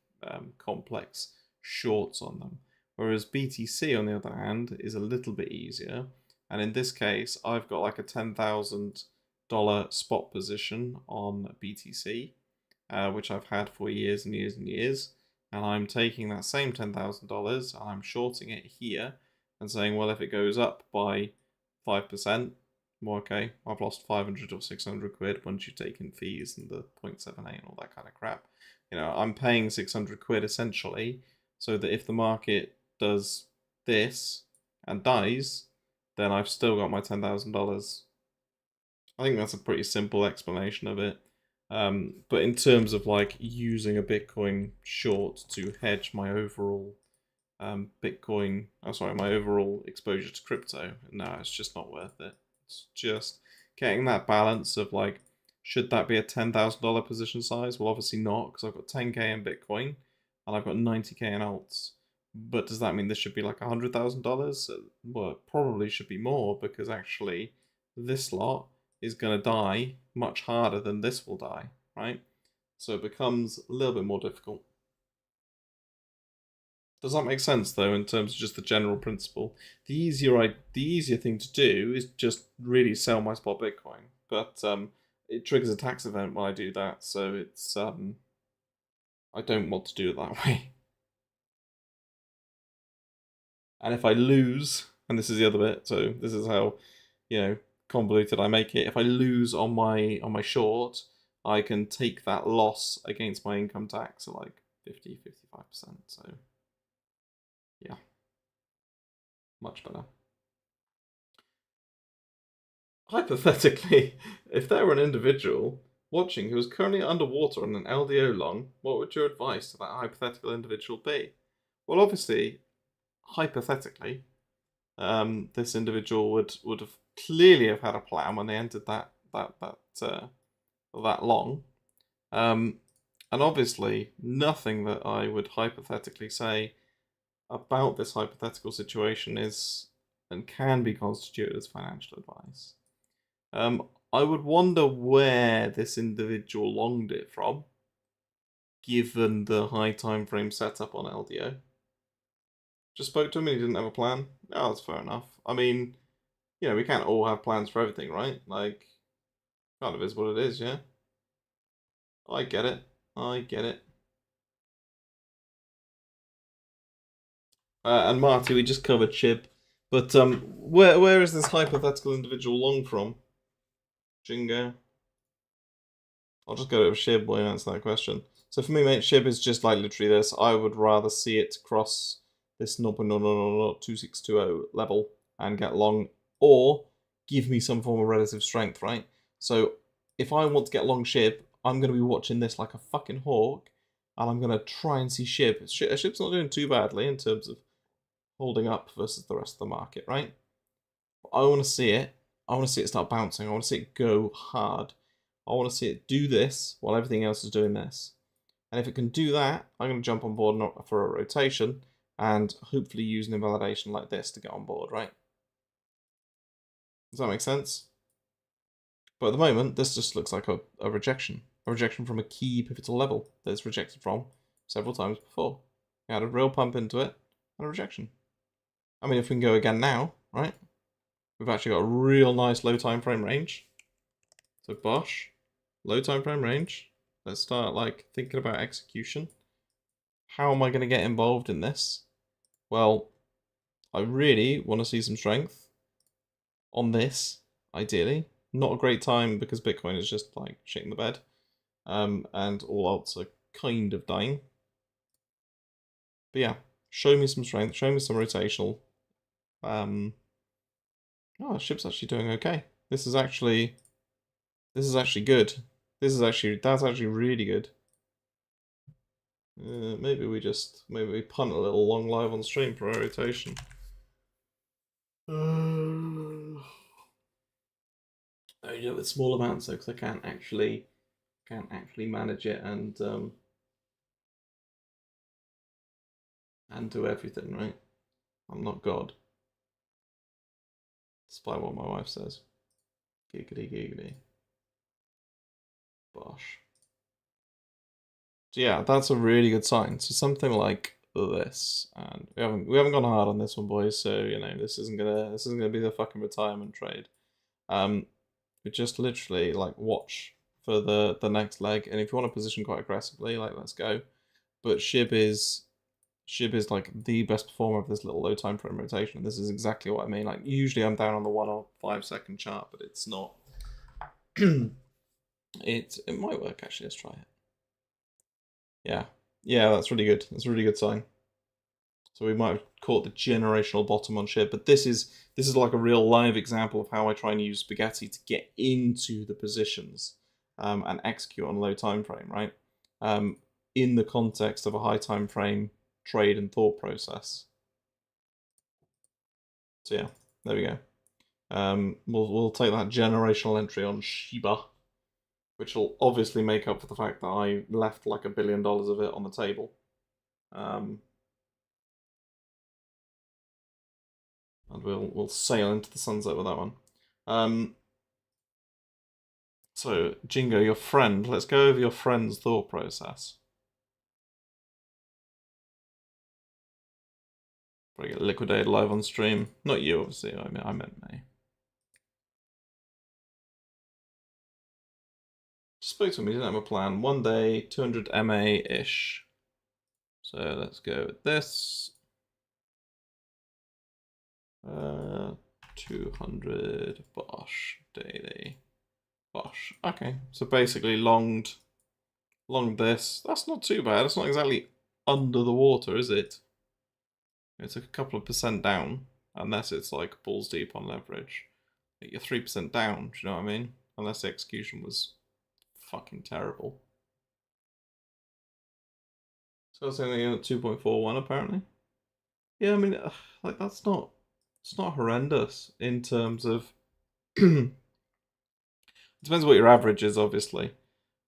[SPEAKER 1] complex shorts on them. Whereas BTC, on the other hand, is a little bit easier. And in this case, I've got like a $10,000 spot position on BTC, which I've had for years and years and years. And I'm taking that same $10,000 and I'm shorting it here and saying, well, if it goes up by 5%, well, okay, I've lost 500 or 600 quid once you take in fees and the 0.78 and all that kind of crap. You know, I'm paying 600 quid essentially, so that if the market does this and dies, then I've still got my $10,000. I think that's a pretty simple explanation of it. But in terms of like using a Bitcoin short to hedge my overall my overall exposure to crypto, no, it's just not worth it. It's just getting that balance of like, should that be a $10,000 position size? Well, obviously not, because I've got 10k in Bitcoin and I've got 90k in alts. But does that mean this should be like $100,000? Well, it probably should be more, because actually this lot is going to die much harder than this will die, right? So it becomes a little bit more difficult. Does that make sense, though, in terms of just the general principle? The easier thing to do is just really sell my spot Bitcoin, but it triggers a tax event when I do that, so it's I don't want to do it that way. And if I lose, and this is the other bit, so this is how, you know, convoluted I make it. If I lose on my short, I can take that loss against my income tax at like 50-55%. So yeah, much better. Hypothetically, if there were an individual watching who was currently underwater on an LDO long, what would your advice to that hypothetical individual be? Well, obviously, hypothetically, this individual would have clearly have had a plan when they entered that that long. And obviously, nothing that I would hypothetically say about this hypothetical situation is and can be constituted as financial advice. I would wonder where this individual longed it from, given the high time frame setup on LDO. Just spoke to him and he didn't have a plan. Oh, that's fair enough. I mean, you know, we can't all have plans for everything, right? Like, kind of is what it is, yeah? I get it. I get it. And Marty, we just covered SHIB. But where is this hypothetical individual long from? Jingo? I'll just go to SHIB while you answer that question. So for me, mate, SHIB is just like literally this. I would rather see it cross this 0.002620 level and get long, or give me some form of relative strength, right? So if I want to get long SHIB, I'm going to be watching this like a fucking hawk, and I'm going to try and see SHIB. SHIB's not doing too badly in terms of holding up versus the rest of the market, right? I want to see it. I want to see it start bouncing. I want to see it go hard. I want to see it do this while everything else is doing this. And if it can do that, I'm going to jump on board for a rotation and hopefully use an invalidation like this to get on board, right? Does that make sense? But at the moment, this just looks like a rejection. A rejection from a key pivotal level that it's rejected from several times before. We had a real pump into it and a rejection. I mean, if we can go again now, right? We've actually got a real nice low time frame range. So Bosch, low time frame range. Let's start like thinking about execution. How am I going to get involved in this? Well, I really want to see some strength on this, ideally. Not a great time because Bitcoin is just like shitting the bed. And all alts are kind of dying. But yeah, show me some strength, show me some rotational. Oh, SHIB's actually doing okay. This is actually good. That's actually really good. Maybe we punt a little long live on stream for a rotation. Oh, yeah, with small amounts though, because I can't actually manage it and do everything, right? I'm not God. Despite what my wife says. Giggity giggity. Bosh. So yeah, that's a really good sign. So something like this, and we haven't gone hard on this one, boys. So you know this isn't gonna be the fucking retirement trade. We just literally like watch for the next leg, and if you want to position quite aggressively, like let's go. But SHIB is like the best performer of this little low time frame rotation. And this is exactly what I mean. Like usually I'm down on the 1 or 5 second chart, but it's not. It might work actually. Let's try it. Yeah, that's really good. That's a really good sign. So we might have caught the generational bottom on SHIB, but this is like a real live example of how I try and use spaghetti to get into the positions and execute on low time frame, right? In the context of a high time frame trade and thought process. So yeah, there we go. We'll take that generational entry on Shiba, which will obviously make up for the fact that I left like $1 billion of it on the table. And we'll sail into the sunset with that one. So Jingo, your friend. Let's go over your friend's thought process. Probably get liquidated live on stream. Not you, obviously. I meant me. Spoke to him. He didn't have a plan. 1 day, 200 MA ish. So let's go with this. 200 Bosch daily. Bosch. Okay, so basically longed this. That's not too bad. It's not exactly under the water, is it? It's a couple of percent down, unless it's like balls deep on leverage. You're 3% down, do you know what I mean? Unless the execution was fucking terrible. So it's only at 2.41 apparently. Yeah, I mean, like it's not horrendous in terms of depends what your average is, obviously,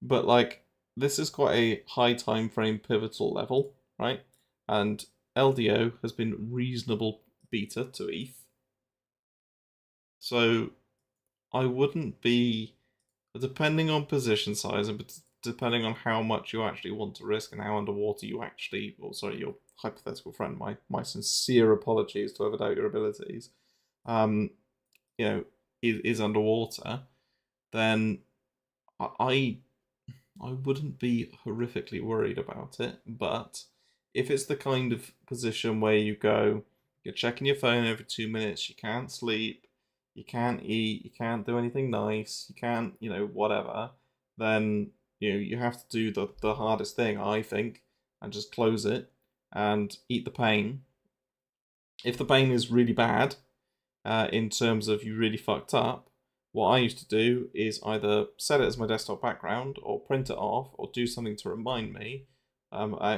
[SPEAKER 1] but like this is quite a high time frame pivotal level, right? And LDO has been reasonable beta to ETH, so I wouldn't be, depending on position size and depending on how much you actually want to risk and how underwater you actually, or sorry, your hypothetical friend, my sincere apologies to ever doubt your abilities, um, you know, is underwater, then I I wouldn't be horrifically worried about it. But if it's the kind of position where you go, you're checking your phone every 2 minutes, you can't sleep, you can't eat, you can't do anything nice, you can't, whatever, then you have to do the hardest thing, I think, and just close it and eat the pain. If the pain is really bad, in terms of you really fucked up, what I used to do is either set it as my desktop background or print it off or do something to remind me,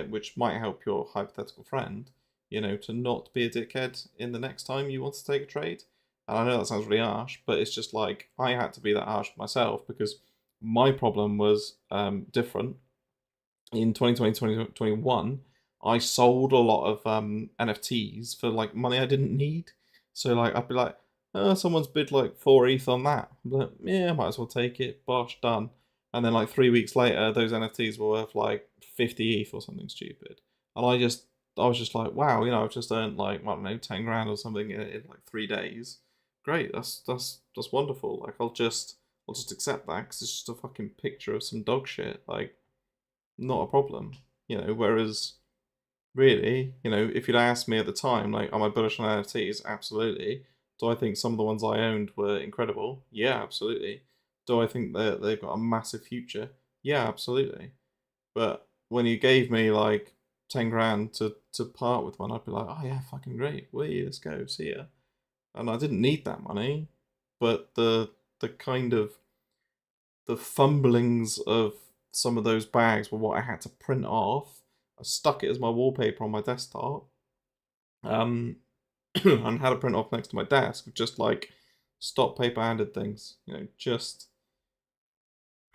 [SPEAKER 1] which might help your hypothetical friend, to not be a dickhead in the next time you want to take a trade. And I know that sounds really harsh, but it's just like I had to be that harsh myself because my problem was different. In 2020, 2021, I sold a lot of NFTs for like money I didn't need. So like I'd be like, oh, someone's bid like 4 ETH on that. I'd be like, yeah, might as well take it. Bosh, done. And then like 3 weeks later, those NFTs were worth like 50 ETH or something stupid. And I was just like, wow, I've just earned like, I don't know, 10 grand or something in like 3 days. Great, that's wonderful. Like I'll just accept that because it's just a fucking picture of some dog shit. Like, not a problem. Whereas really, if you'd asked me at the time, like, am I bullish on NFTs? Absolutely. Do I think some of the ones I owned were incredible? Yeah, absolutely. Do I think that they've got a massive future? Yeah, absolutely. But when you gave me like 10 grand to part with one, I'd be like, oh yeah, fucking great. Let's go, see ya. And I didn't need that money, but the kind of the fumblings of some of those bags were what I had to print off. I stuck it as my wallpaper on my desktop, and had a print off next to my desk of just like stop paper-handed things. Just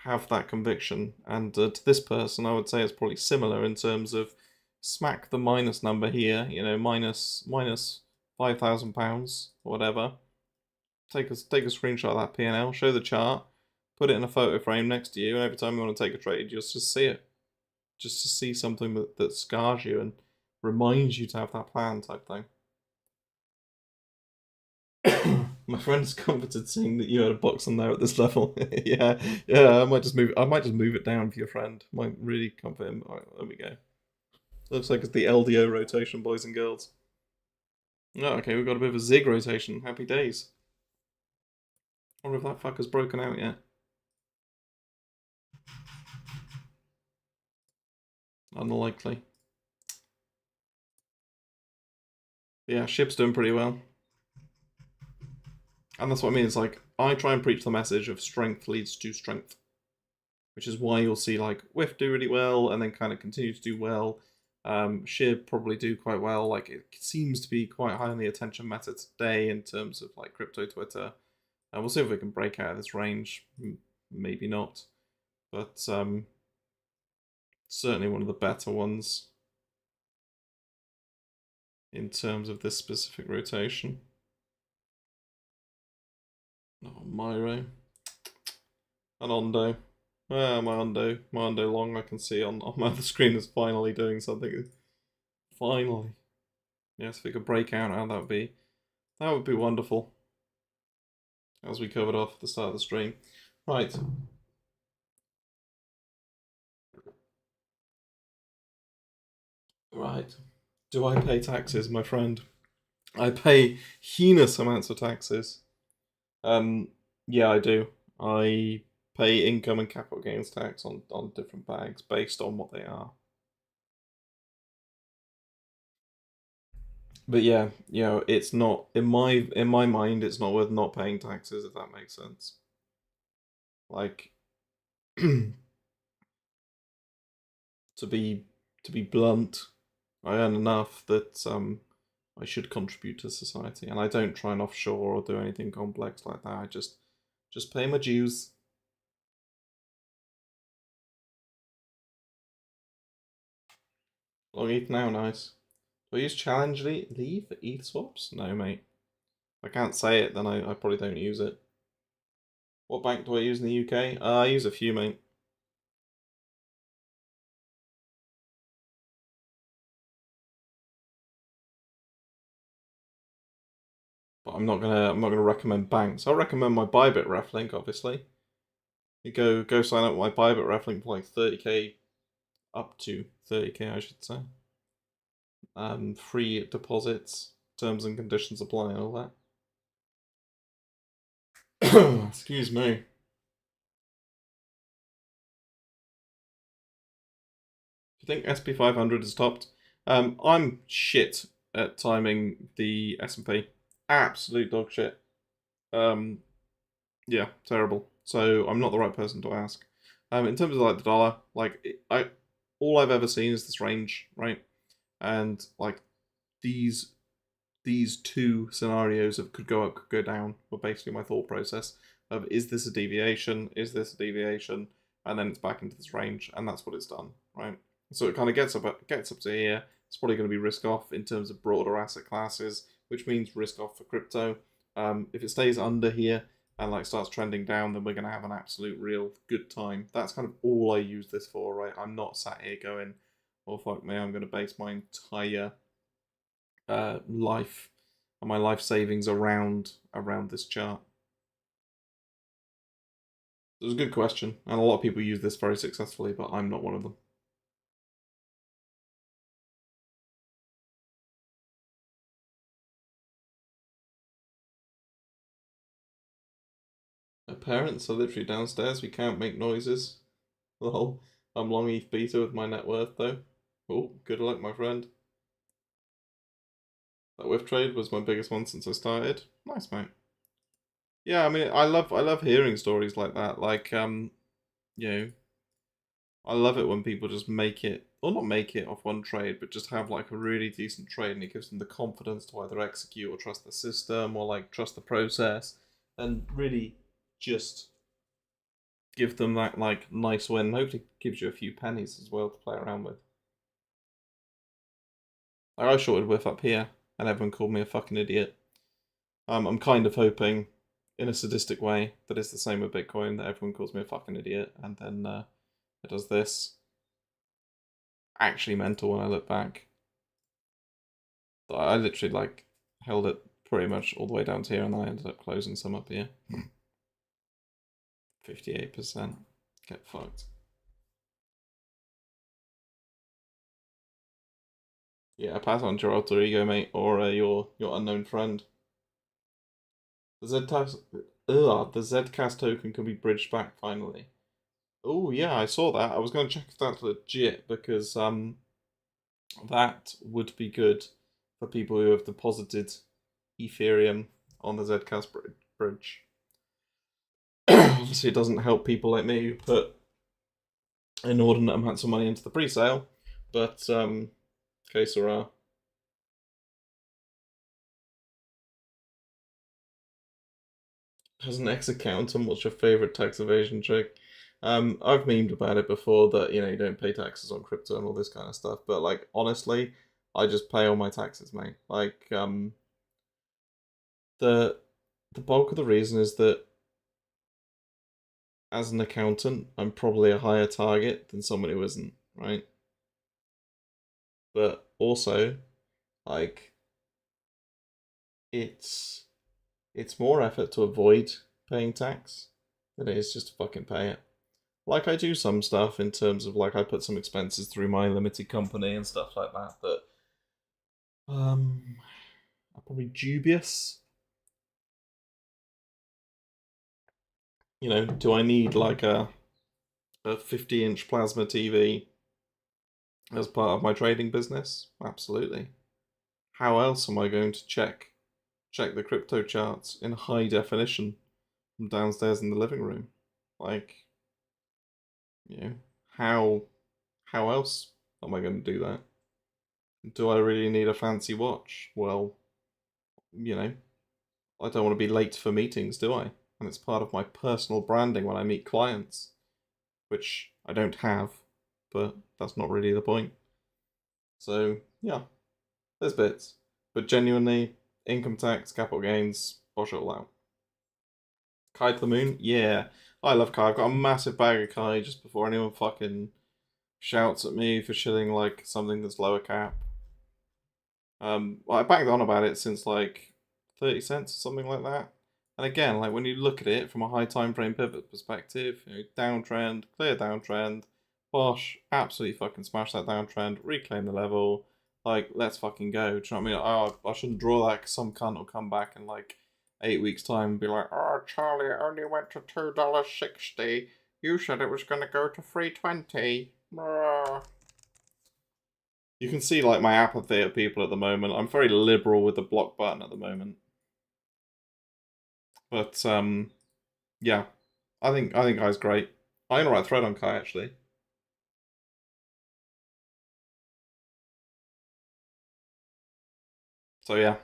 [SPEAKER 1] have that conviction. And to this person, I would say it's probably similar in terms of smack the minus number here. Minus £5,000 or whatever. Take a screenshot of that P&L, show the chart, put it in a photo frame next to you, and every time you want to take a trade, you just see it. Just to see something that scars you and reminds you to have that plan type thing. My friend's comforted seeing that you had a box on there at this level. yeah, I might just move it down for your friend. Might really comfort him. All right, there we go. Looks like it's the LDO rotation, boys and girls. Oh, okay, we've got a bit of a zig rotation. Happy days. I wonder if that fucker's broken out yet. Unlikely. Yeah, SHIB's doing pretty well. And that's what I mean. It's like, I try and preach the message of strength leads to strength. Which is why you'll see like WIF do really well and then kind of continue to do well. SHIB probably do quite well. Like it seems to be quite high on the attention meta today in terms of like crypto Twitter. And we'll see if we can break out of this range. Maybe not. But certainly one of the better ones in terms of this specific rotation. Oh, Myro. An Ondo. My Ondo long I can see on my other screen is finally doing something. Finally. Yes, if we could break out now, that would be wonderful. As we covered off at the start of the stream. Right. Right. Do I pay taxes, my friend? I pay heinous amounts of taxes. Yeah, I do. I pay income and capital gains tax on different bags based on what they are. But yeah, it's not in my mind. It's not worth not paying taxes if that makes sense. Like, to be blunt, I earn enough that I should contribute to society, and I don't try and offshore or do anything complex like that. I just pay my dues. Long ETH now, nice. Do I use challenge leave for ETH swaps? No, mate. If I can't say it, then I probably don't use it. What bank do I use in the UK? I use a few, mate. But I'm not gonna recommend banks. I'll recommend my Bybit ref link, obviously. You go sign up with my Bybit ref link for like 30k, up to 30k, I should say. Free deposits, terms and conditions apply, and all that. Excuse me. Do you think SP 500 is topped? I'm shit at timing the S&P. Absolute dog shit. Yeah, terrible. So I'm not the right person to ask. In terms of like the dollar, like all I've ever seen is this range, right? And like these these two scenarios of could go up, could go down, were basically my thought process of is this a deviation? Is this a deviation? And then it's back into this range, and that's what it's done, right? So it kind of gets up to here. It's probably going to be risk off in terms of broader asset classes, which means risk off for crypto. If it stays under here and like starts trending down, then we're going to have an absolute real good time. That's kind of all I use this for, right? I'm not sat here going, oh fuck me, I'm going to base my entire life and my life savings around this chart. It was a good question, and a lot of people use this very successfully, but I'm not one of them. My parents are literally downstairs. We can't make noises. Lol. I'm long ETH beta with my net worth though. Oh, good luck, my friend. That whiff trade was my biggest one since I started. Nice, mate. Yeah, I mean, I love hearing stories like that. Like, you know, I love it when people just make it, or not make it off one trade, but just have like a really decent trade, and it gives them the confidence to either execute or trust the system or like trust the process, and really just give them that like nice win. Hopefully, gives you a few pennies as well to play around with. Like I shorted whiff up here, and everyone called me a fucking idiot. I'm kind of hoping, in a sadistic way, that it's the same with Bitcoin, that everyone calls me a fucking idiot, and then it does this. Actually mental when I look back. I literally like held it pretty much all the way down to here, and then I ended up closing some up here. 58%. Get fucked. Yeah, pass on to your alter ego, mate, or your unknown friend. The Zcast token can be bridged back finally. Oh yeah, I saw that. I was going to check if that's legit because that would be good for people who have deposited Ethereum on the Zcast bridge. Obviously, it doesn't help people like me who put inordinate amounts of money into the pre-sale, but que sera. Has an X account, and what's your favorite tax evasion trick? I've memed about it before that you don't pay taxes on crypto and all this kind of stuff, but like honestly, I just pay all my taxes, mate. Like the bulk of the reason is that as an accountant, I'm probably a higher target than someone who isn't, right? But also, like, it's more effort to avoid paying tax than it is just to fucking pay it. Like, I do some stuff in terms of like I put some expenses through my limited company and stuff like that that are probably dubious. Do I need like a 50-inch plasma TV as part of my trading business? Absolutely. How else am I going to check the crypto charts in high definition from downstairs in the living room? Like, you know, how else am I going to do that? Do I really need a fancy watch? Well, I don't want to be late for meetings, do I? And it's part of my personal branding when I meet clients, which I don't have, but that's not really the point. So yeah, there's bits, but genuinely, income tax, capital gains, wash it all out. Kai to the moon, yeah, I love Kai. I've got a massive bag of Kai just before anyone fucking shouts at me for shilling like something that's lower cap. Well, I banged on about it since like 30 cents or something like that. And again, like when you look at it from a high time frame pivot perspective, you know, downtrend, clear downtrend, Bosh, absolutely fucking smash that downtrend, reclaim the level. Like, let's fucking go. Do you know what I mean? Oh, I shouldn't draw that because some cunt will come back in like 8 weeks' time and be like, oh, Charlie, it only went to $2.60. You said it was going to go to $3.20. You can see like my apathy at people at the moment. I'm very liberal with the block button at the moment. But yeah. I think Kai's great. I'm gonna write a thread on Kai actually. So yeah.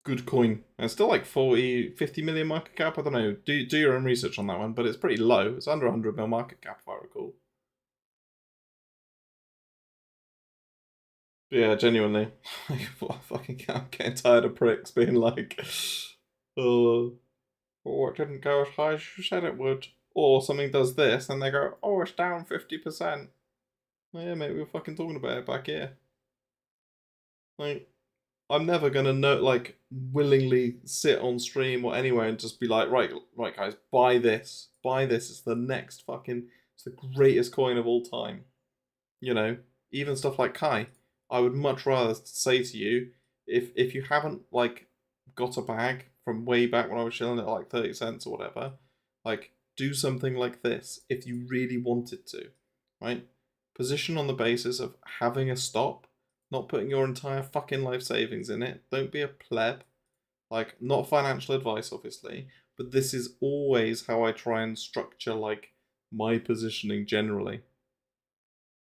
[SPEAKER 1] Good coin. And it's still like 40, 50 million market cap. I don't know. Do your own research on that one, but it's pretty low. It's under 100 mil market cap if I recall. But yeah, genuinely. I'm getting tired of pricks being like, oh, oh, it didn't go as high as you said it would. Or something does this and they go, oh, it's down 50%. Well, yeah, mate, we were fucking talking about it back here. Like, I'm never gonna know, like, willingly sit on stream or anywhere and just be like, right, guys, buy this. Buy this. It's the next fucking, it's the greatest coin of all time. You know, even stuff like Kai. I would much rather say to you, if you haven't like got a bag from way back when I was chilling at like 30 cents or whatever, like do something like this if you really wanted to, right? Position on the basis of having a stop, not putting your entire fucking life savings in it. Don't be a pleb. Like, not financial advice, obviously, but this is always how I try and structure like my positioning generally.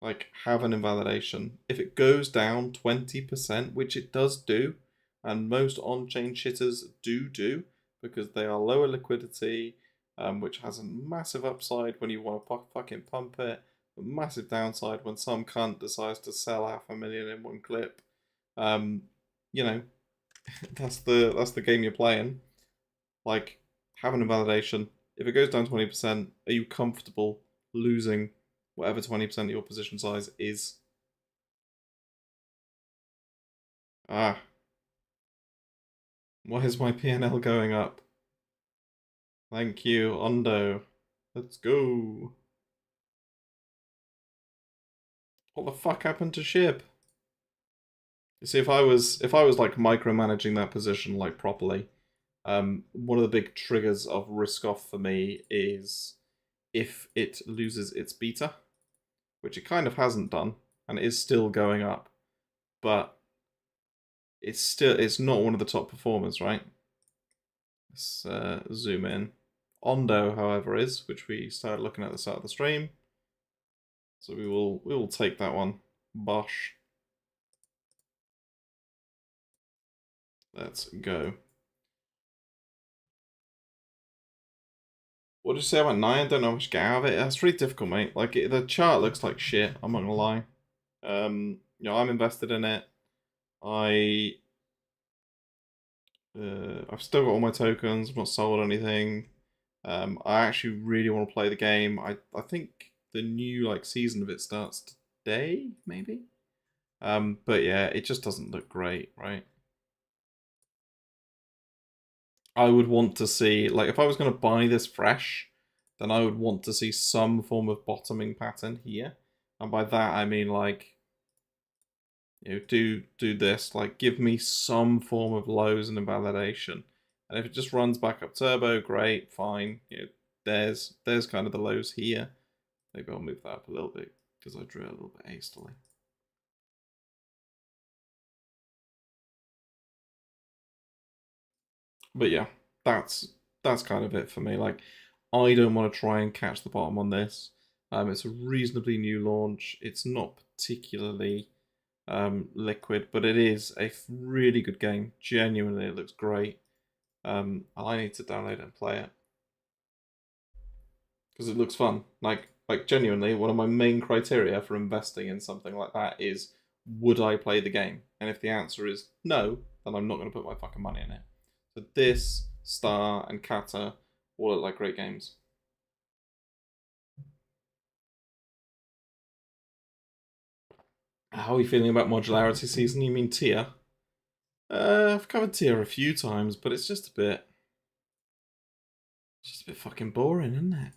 [SPEAKER 1] Like, have an invalidation. If it goes down 20%, which it does do, and most on-chain shitters do, because they are lower liquidity, which has a massive upside when you want to fucking pump it, a massive downside when some cunt decides to sell 500,000 in one clip. You know, that's the game you're playing. Like, have an invalidation. If it goes down 20%, are you comfortable losing whatever 20% of your position size is? Ah, why is my PNL going up? Thank you, Ondo. Let's go. What the fuck happened to SHIB? You see, if I was like micromanaging that position like properly, one of the big triggers of risk off for me is if it loses its beta, which it kind of hasn't done, and it is still going up, but it's not one of the top performers, right? Let's zoom in. Ondo, however, is, which we started looking at the start of the stream. So we will take that one. Bosh. Let's go. What did you say about 9? I don't know how much to get out of it. That's really difficult, mate. Like, the chart looks like shit, I'm not gonna lie. I'm invested in it. I've still got all my tokens, I've not sold anything. I actually really want to play the game. I think the new like season of it starts today, maybe. But yeah, it just doesn't look great, right? I would want to see, like, if I was going to buy this fresh, then I would want to see some form of bottoming pattern here. And by that, I mean, like, do this, like, give me some form of lows and invalidation. And if it just runs back up turbo, great, fine. There's kind of the lows here. Maybe I'll move that up a little bit because I drew it a little bit hastily. But yeah, that's kind of it for me. Like, I don't want to try and catch the bottom on this. It's a reasonably new launch. It's not particularly liquid, but it is a really good game. Genuinely, it looks great. I need to download it and play it because it looks fun. Like, Like, genuinely, one of my main criteria for investing in something like that is, would I play the game? And if the answer is no, then I'm not going to put my fucking money in it. So this, Star, and Kata all look like great games. How are you feeling about modularity season? You mean tier? I've covered tier a few times, but it's just a bit fucking boring, isn't it?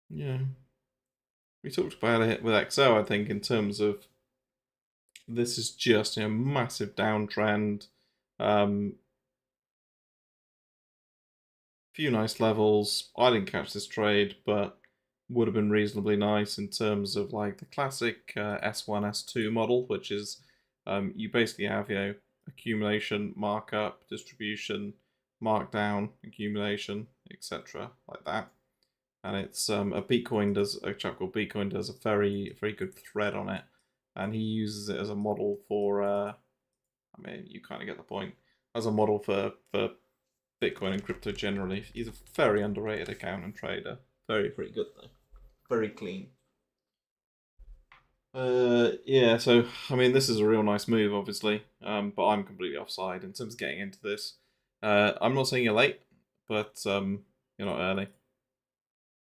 [SPEAKER 1] Yeah. We talked about it with XO, I think, in terms of this is just a massive downtrend. Few nice levels. I didn't catch this trade, but would have been reasonably nice in terms of like the classic S1, S2 model, which is you basically have, you know, accumulation, markup, distribution, markdown, accumulation, etc. like that. And it's a chap called Bitcoin does a very good thread on it, and he uses it as a model for. I mean, you kind of get the point. As a model for Bitcoin and crypto generally. He's a very underrated account and trader. Very good though. Very clean. Yeah, so I mean, this is a real nice move, obviously, but I'm completely offside in terms of getting into this. I'm not saying you're late, but you're not early.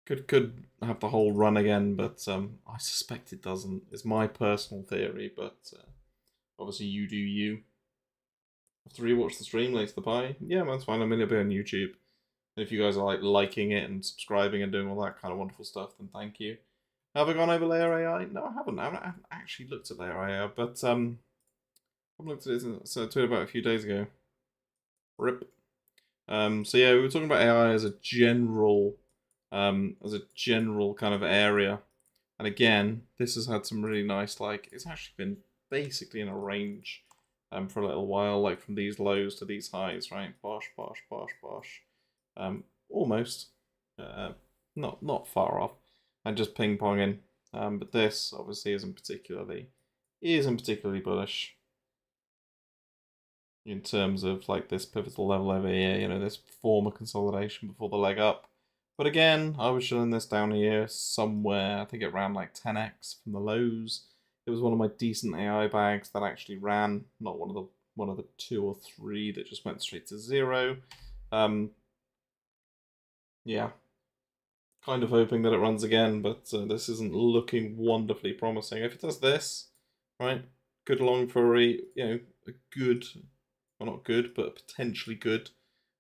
[SPEAKER 1] Could have the whole run again, but I suspect it doesn't. It's my personal theory, but obviously you do you. Have to rewatch the stream later, the pie. Yeah, that's fine. I'm gonna be on YouTube. And if you guys are like liking it and subscribing and doing all that kind of wonderful stuff, then thank you. Have I gone over Layer AI? No, I haven't. I haven't actually looked at Layer AI, but I've looked at it so to it about a few days ago. Rip. So yeah, we were talking about AI as a general kind of area. And again, this has had some really nice, like, it's actually been basically in a range for a little while, like from these lows to these highs, right? Bosh, bosh, bosh, bosh. Almost, not far off, and just ping ponging. But this obviously isn't particularly bullish in terms of like this pivotal level over here. You know, this form of consolidation before the leg up. But again, I was showing this down here somewhere. I think it ran like 10x from the lows. It was one of my decent AI bags that actually ran, not one of the 2 or 3 that just went straight to 0. Yeah, kind of hoping that it runs again, but this isn't looking wonderfully promising. If it does this, right, good long for a good, well not good, but potentially good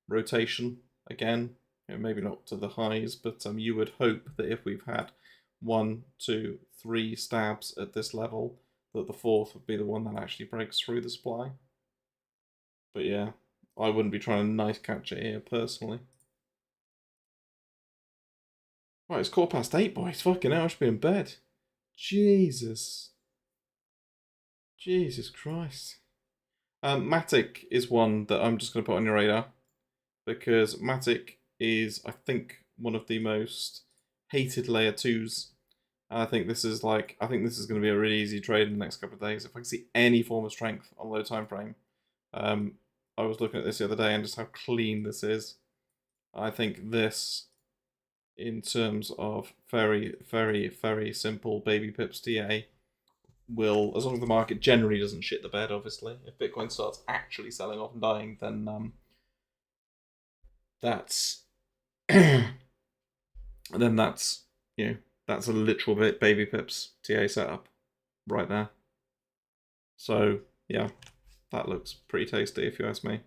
[SPEAKER 1] rotation again. Maybe not to the highs, but you would hope that if we've had 1, 2, 3 stabs at this level, that the 4th would be the one that actually breaks through the supply. But yeah, I wouldn't be trying to nice catch it here personally. Right, it's 8:15, boys. Fucking hell, I should be in bed. Jesus. Jesus Christ. Matic is one that I'm just going to put on your radar, because Matic is, I think, one of the most hated layer 2s. And I think this is going to be a really easy trade in the next couple of days. If I can see any form of strength on low time frame. I was looking at this the other day and just how clean this is. I think this, in terms of very simple baby pips TA, will, as long as the market generally doesn't shit the bed, obviously. If Bitcoin starts actually selling off and dying, then that's that's that's a literal baby pips TA setup right there. So yeah, that looks pretty tasty if you ask me.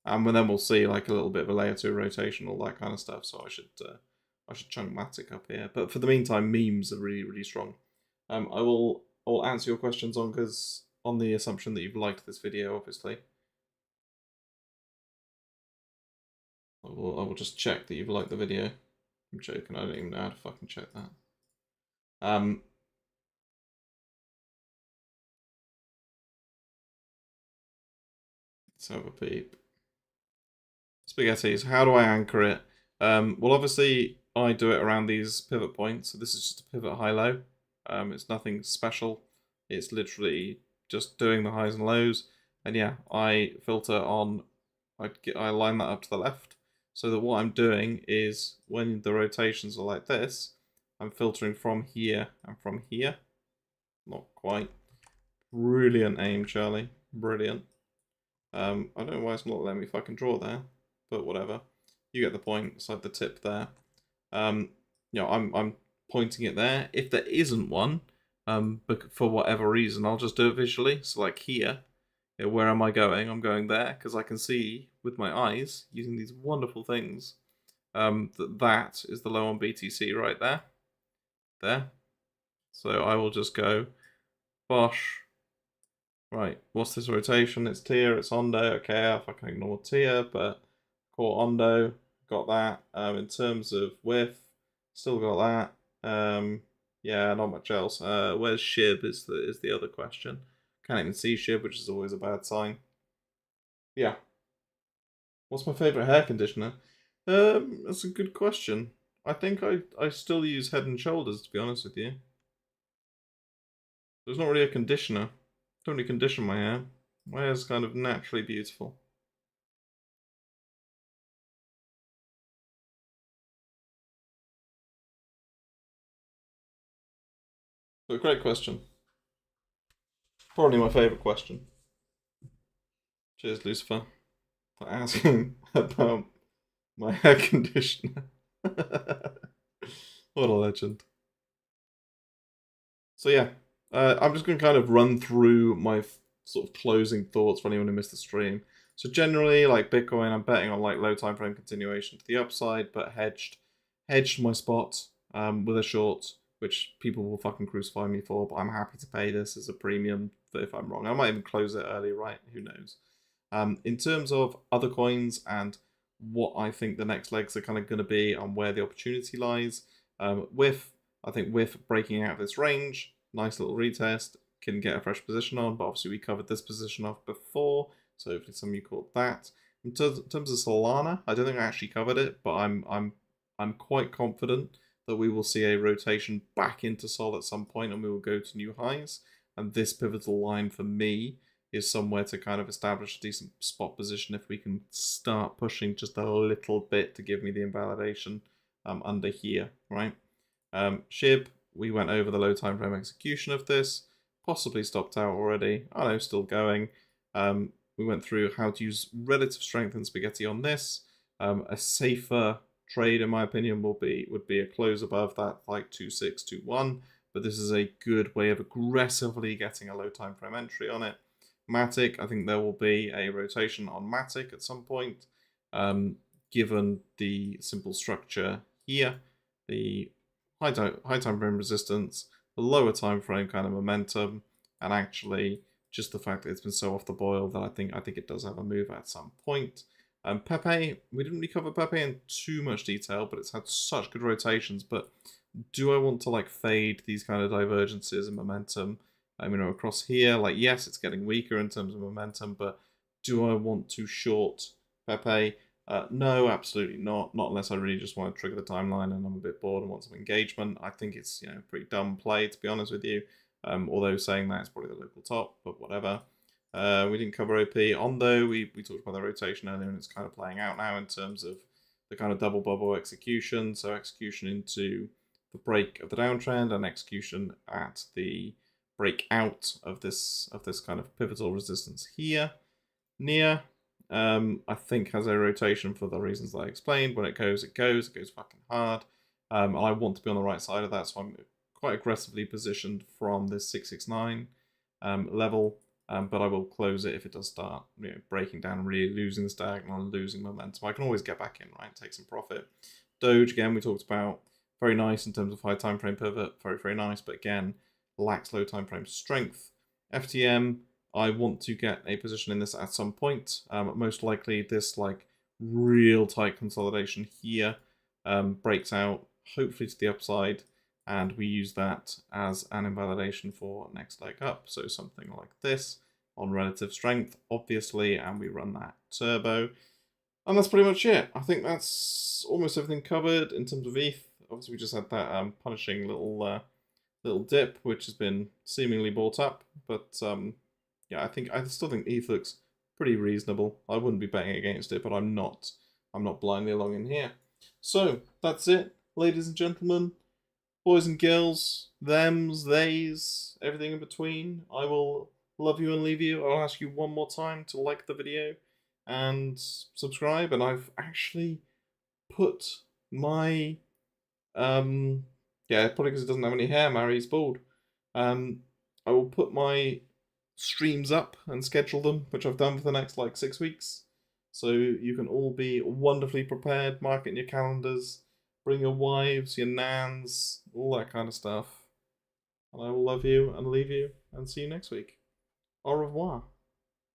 [SPEAKER 1] And then we'll see like a little bit of a layer 2 rotation, all that kind of stuff. So I should chunk Matic up here. But for the meantime, memes are really strong. I will answer your questions on the assumption that you've liked this video, obviously. I will just check that you've liked the video. I'm joking, I don't even know how to fucking check that. Let's have a peep. Spaghettis, how do I anchor it? Well, obviously, I do it around these pivot points. So this is just a pivot high-low. It's nothing special. It's literally just doing the highs and lows. And yeah, I filter on, I line that up to the left. so that what I'm doing is when the rotations are like this, I'm filtering from here and from here. Not quite. Brilliant aim, Charlie. Brilliant. I don't know why it's not letting me fucking draw there, but whatever. You get the point. It's like the tip there. You know, I'm pointing it there. If there isn't one, but for whatever reason, I'll just do it visually. So like here, where am I going? I'm going there because I can see with my eyes using these wonderful things that is the low on BTC right there. There. So I will just go, bosh. Right, what's this rotation? It's tier, it's ondo. Okay, I fucking ignore tier, but core ondo, got that. In terms of width, still got that. Yeah, not much else. Where's SHIB is the other question. Can't even see SHIB, which is always a bad sign. Yeah. What's my favorite hair conditioner? That's a good question. I think I still use Head and Shoulders, to be honest with you. There's not really a conditioner. Don't really condition my hair. My hair's kind of naturally beautiful. But great question. Probably my favourite question. Cheers, Lucifer, for asking about my hair conditioner. What a legend. So yeah, I'm just going to kind of run through my sort of closing thoughts for anyone who missed the stream. So generally, like Bitcoin, I'm betting on like low time frame continuation to the upside, but hedged my spot with a short, which people will fucking crucify me for, but I'm happy to pay this as a premium if I'm wrong. I might even close it early, right? Who knows? In terms of other coins and what I think the next legs are kind of going to be and where the opportunity lies, I think with breaking out of this range, nice little retest, can get a fresh position on, but obviously we covered this position off before, so hopefully some of you caught that. In terms of Solana, I don't think I actually covered it, but I'm quite confident that we will see a rotation back into Sol at some point and we will go to new highs. And this pivotal line for me is somewhere to kind of establish a decent spot position if we can start pushing just a little bit to give me the invalidation under here, right? SHIB, we went over the low time frame execution of this, possibly stopped out already. I know, still going. We went through how to use relative strength and spaghetti on this. A safer trade, in my opinion, would be a close above that, like 2621. But this is a good way of aggressively getting a low time frame entry on it. Matic, I think there will be a rotation on Matic at some point, given the simple structure here, the high time frame resistance, the lower time frame kind of momentum, and actually just the fact that it's been so off the boil that I think it does have a move at some point. Pepe, we didn't really cover Pepe in too much detail, but it's had such good rotations. But do I want to like fade these kind of divergences and momentum? Across here, like yes, it's getting weaker in terms of momentum, but do I want to short Pepe? No, absolutely not. Not unless I really just want to trigger the timeline and I'm a bit bored and want some engagement. I think it's a pretty dumb play, to be honest with you. Although saying that, it's probably the local top, but whatever. We didn't cover OP. Ondo, we talked about the rotation earlier, and it's kind of playing out now in terms of the kind of double bubble execution. So execution into the break of the downtrend and execution at the breakout of this kind of pivotal resistance here. Near, I think has a rotation for the reasons that I explained. When it goes fucking hard. And I want to be on the right side of that, so I'm quite aggressively positioned from this 669 level. But I will close it if it does start breaking down and really losing the diagonal and losing momentum. I can always get back in, right? Take some profit. Doge, again, we talked about, very nice in terms of high time frame pivot, very, very nice, but again, lacks low time frame strength. FTM, I want to get a position in this at some point. Most likely this like real tight consolidation here breaks out, hopefully to the upside, and we use that as an invalidation for next leg up. So something like this on relative strength, obviously, and we run that turbo. And that's pretty much it. I think that's almost everything covered in terms of ETH. Obviously, we just had that punishing little dip, which has been seemingly bought up. But yeah, I still think ETH looks pretty reasonable. I wouldn't be betting against it, but I'm not I'm not blindly logging here. So, that's it, ladies and gentlemen, boys and girls, thems, theys, everything in between. I will love you and leave you. I'll ask you one more time to like the video and subscribe. And I've actually put my, yeah, probably because it doesn't have any hair, Mary's bald. I will put my streams up and schedule them, which I've done for the next like 6 weeks. So you can all be wonderfully prepared, mark it in your calendars, bring your wives, your nans, all that kind of stuff. And I will love you and leave you and see you next week. Au revoir.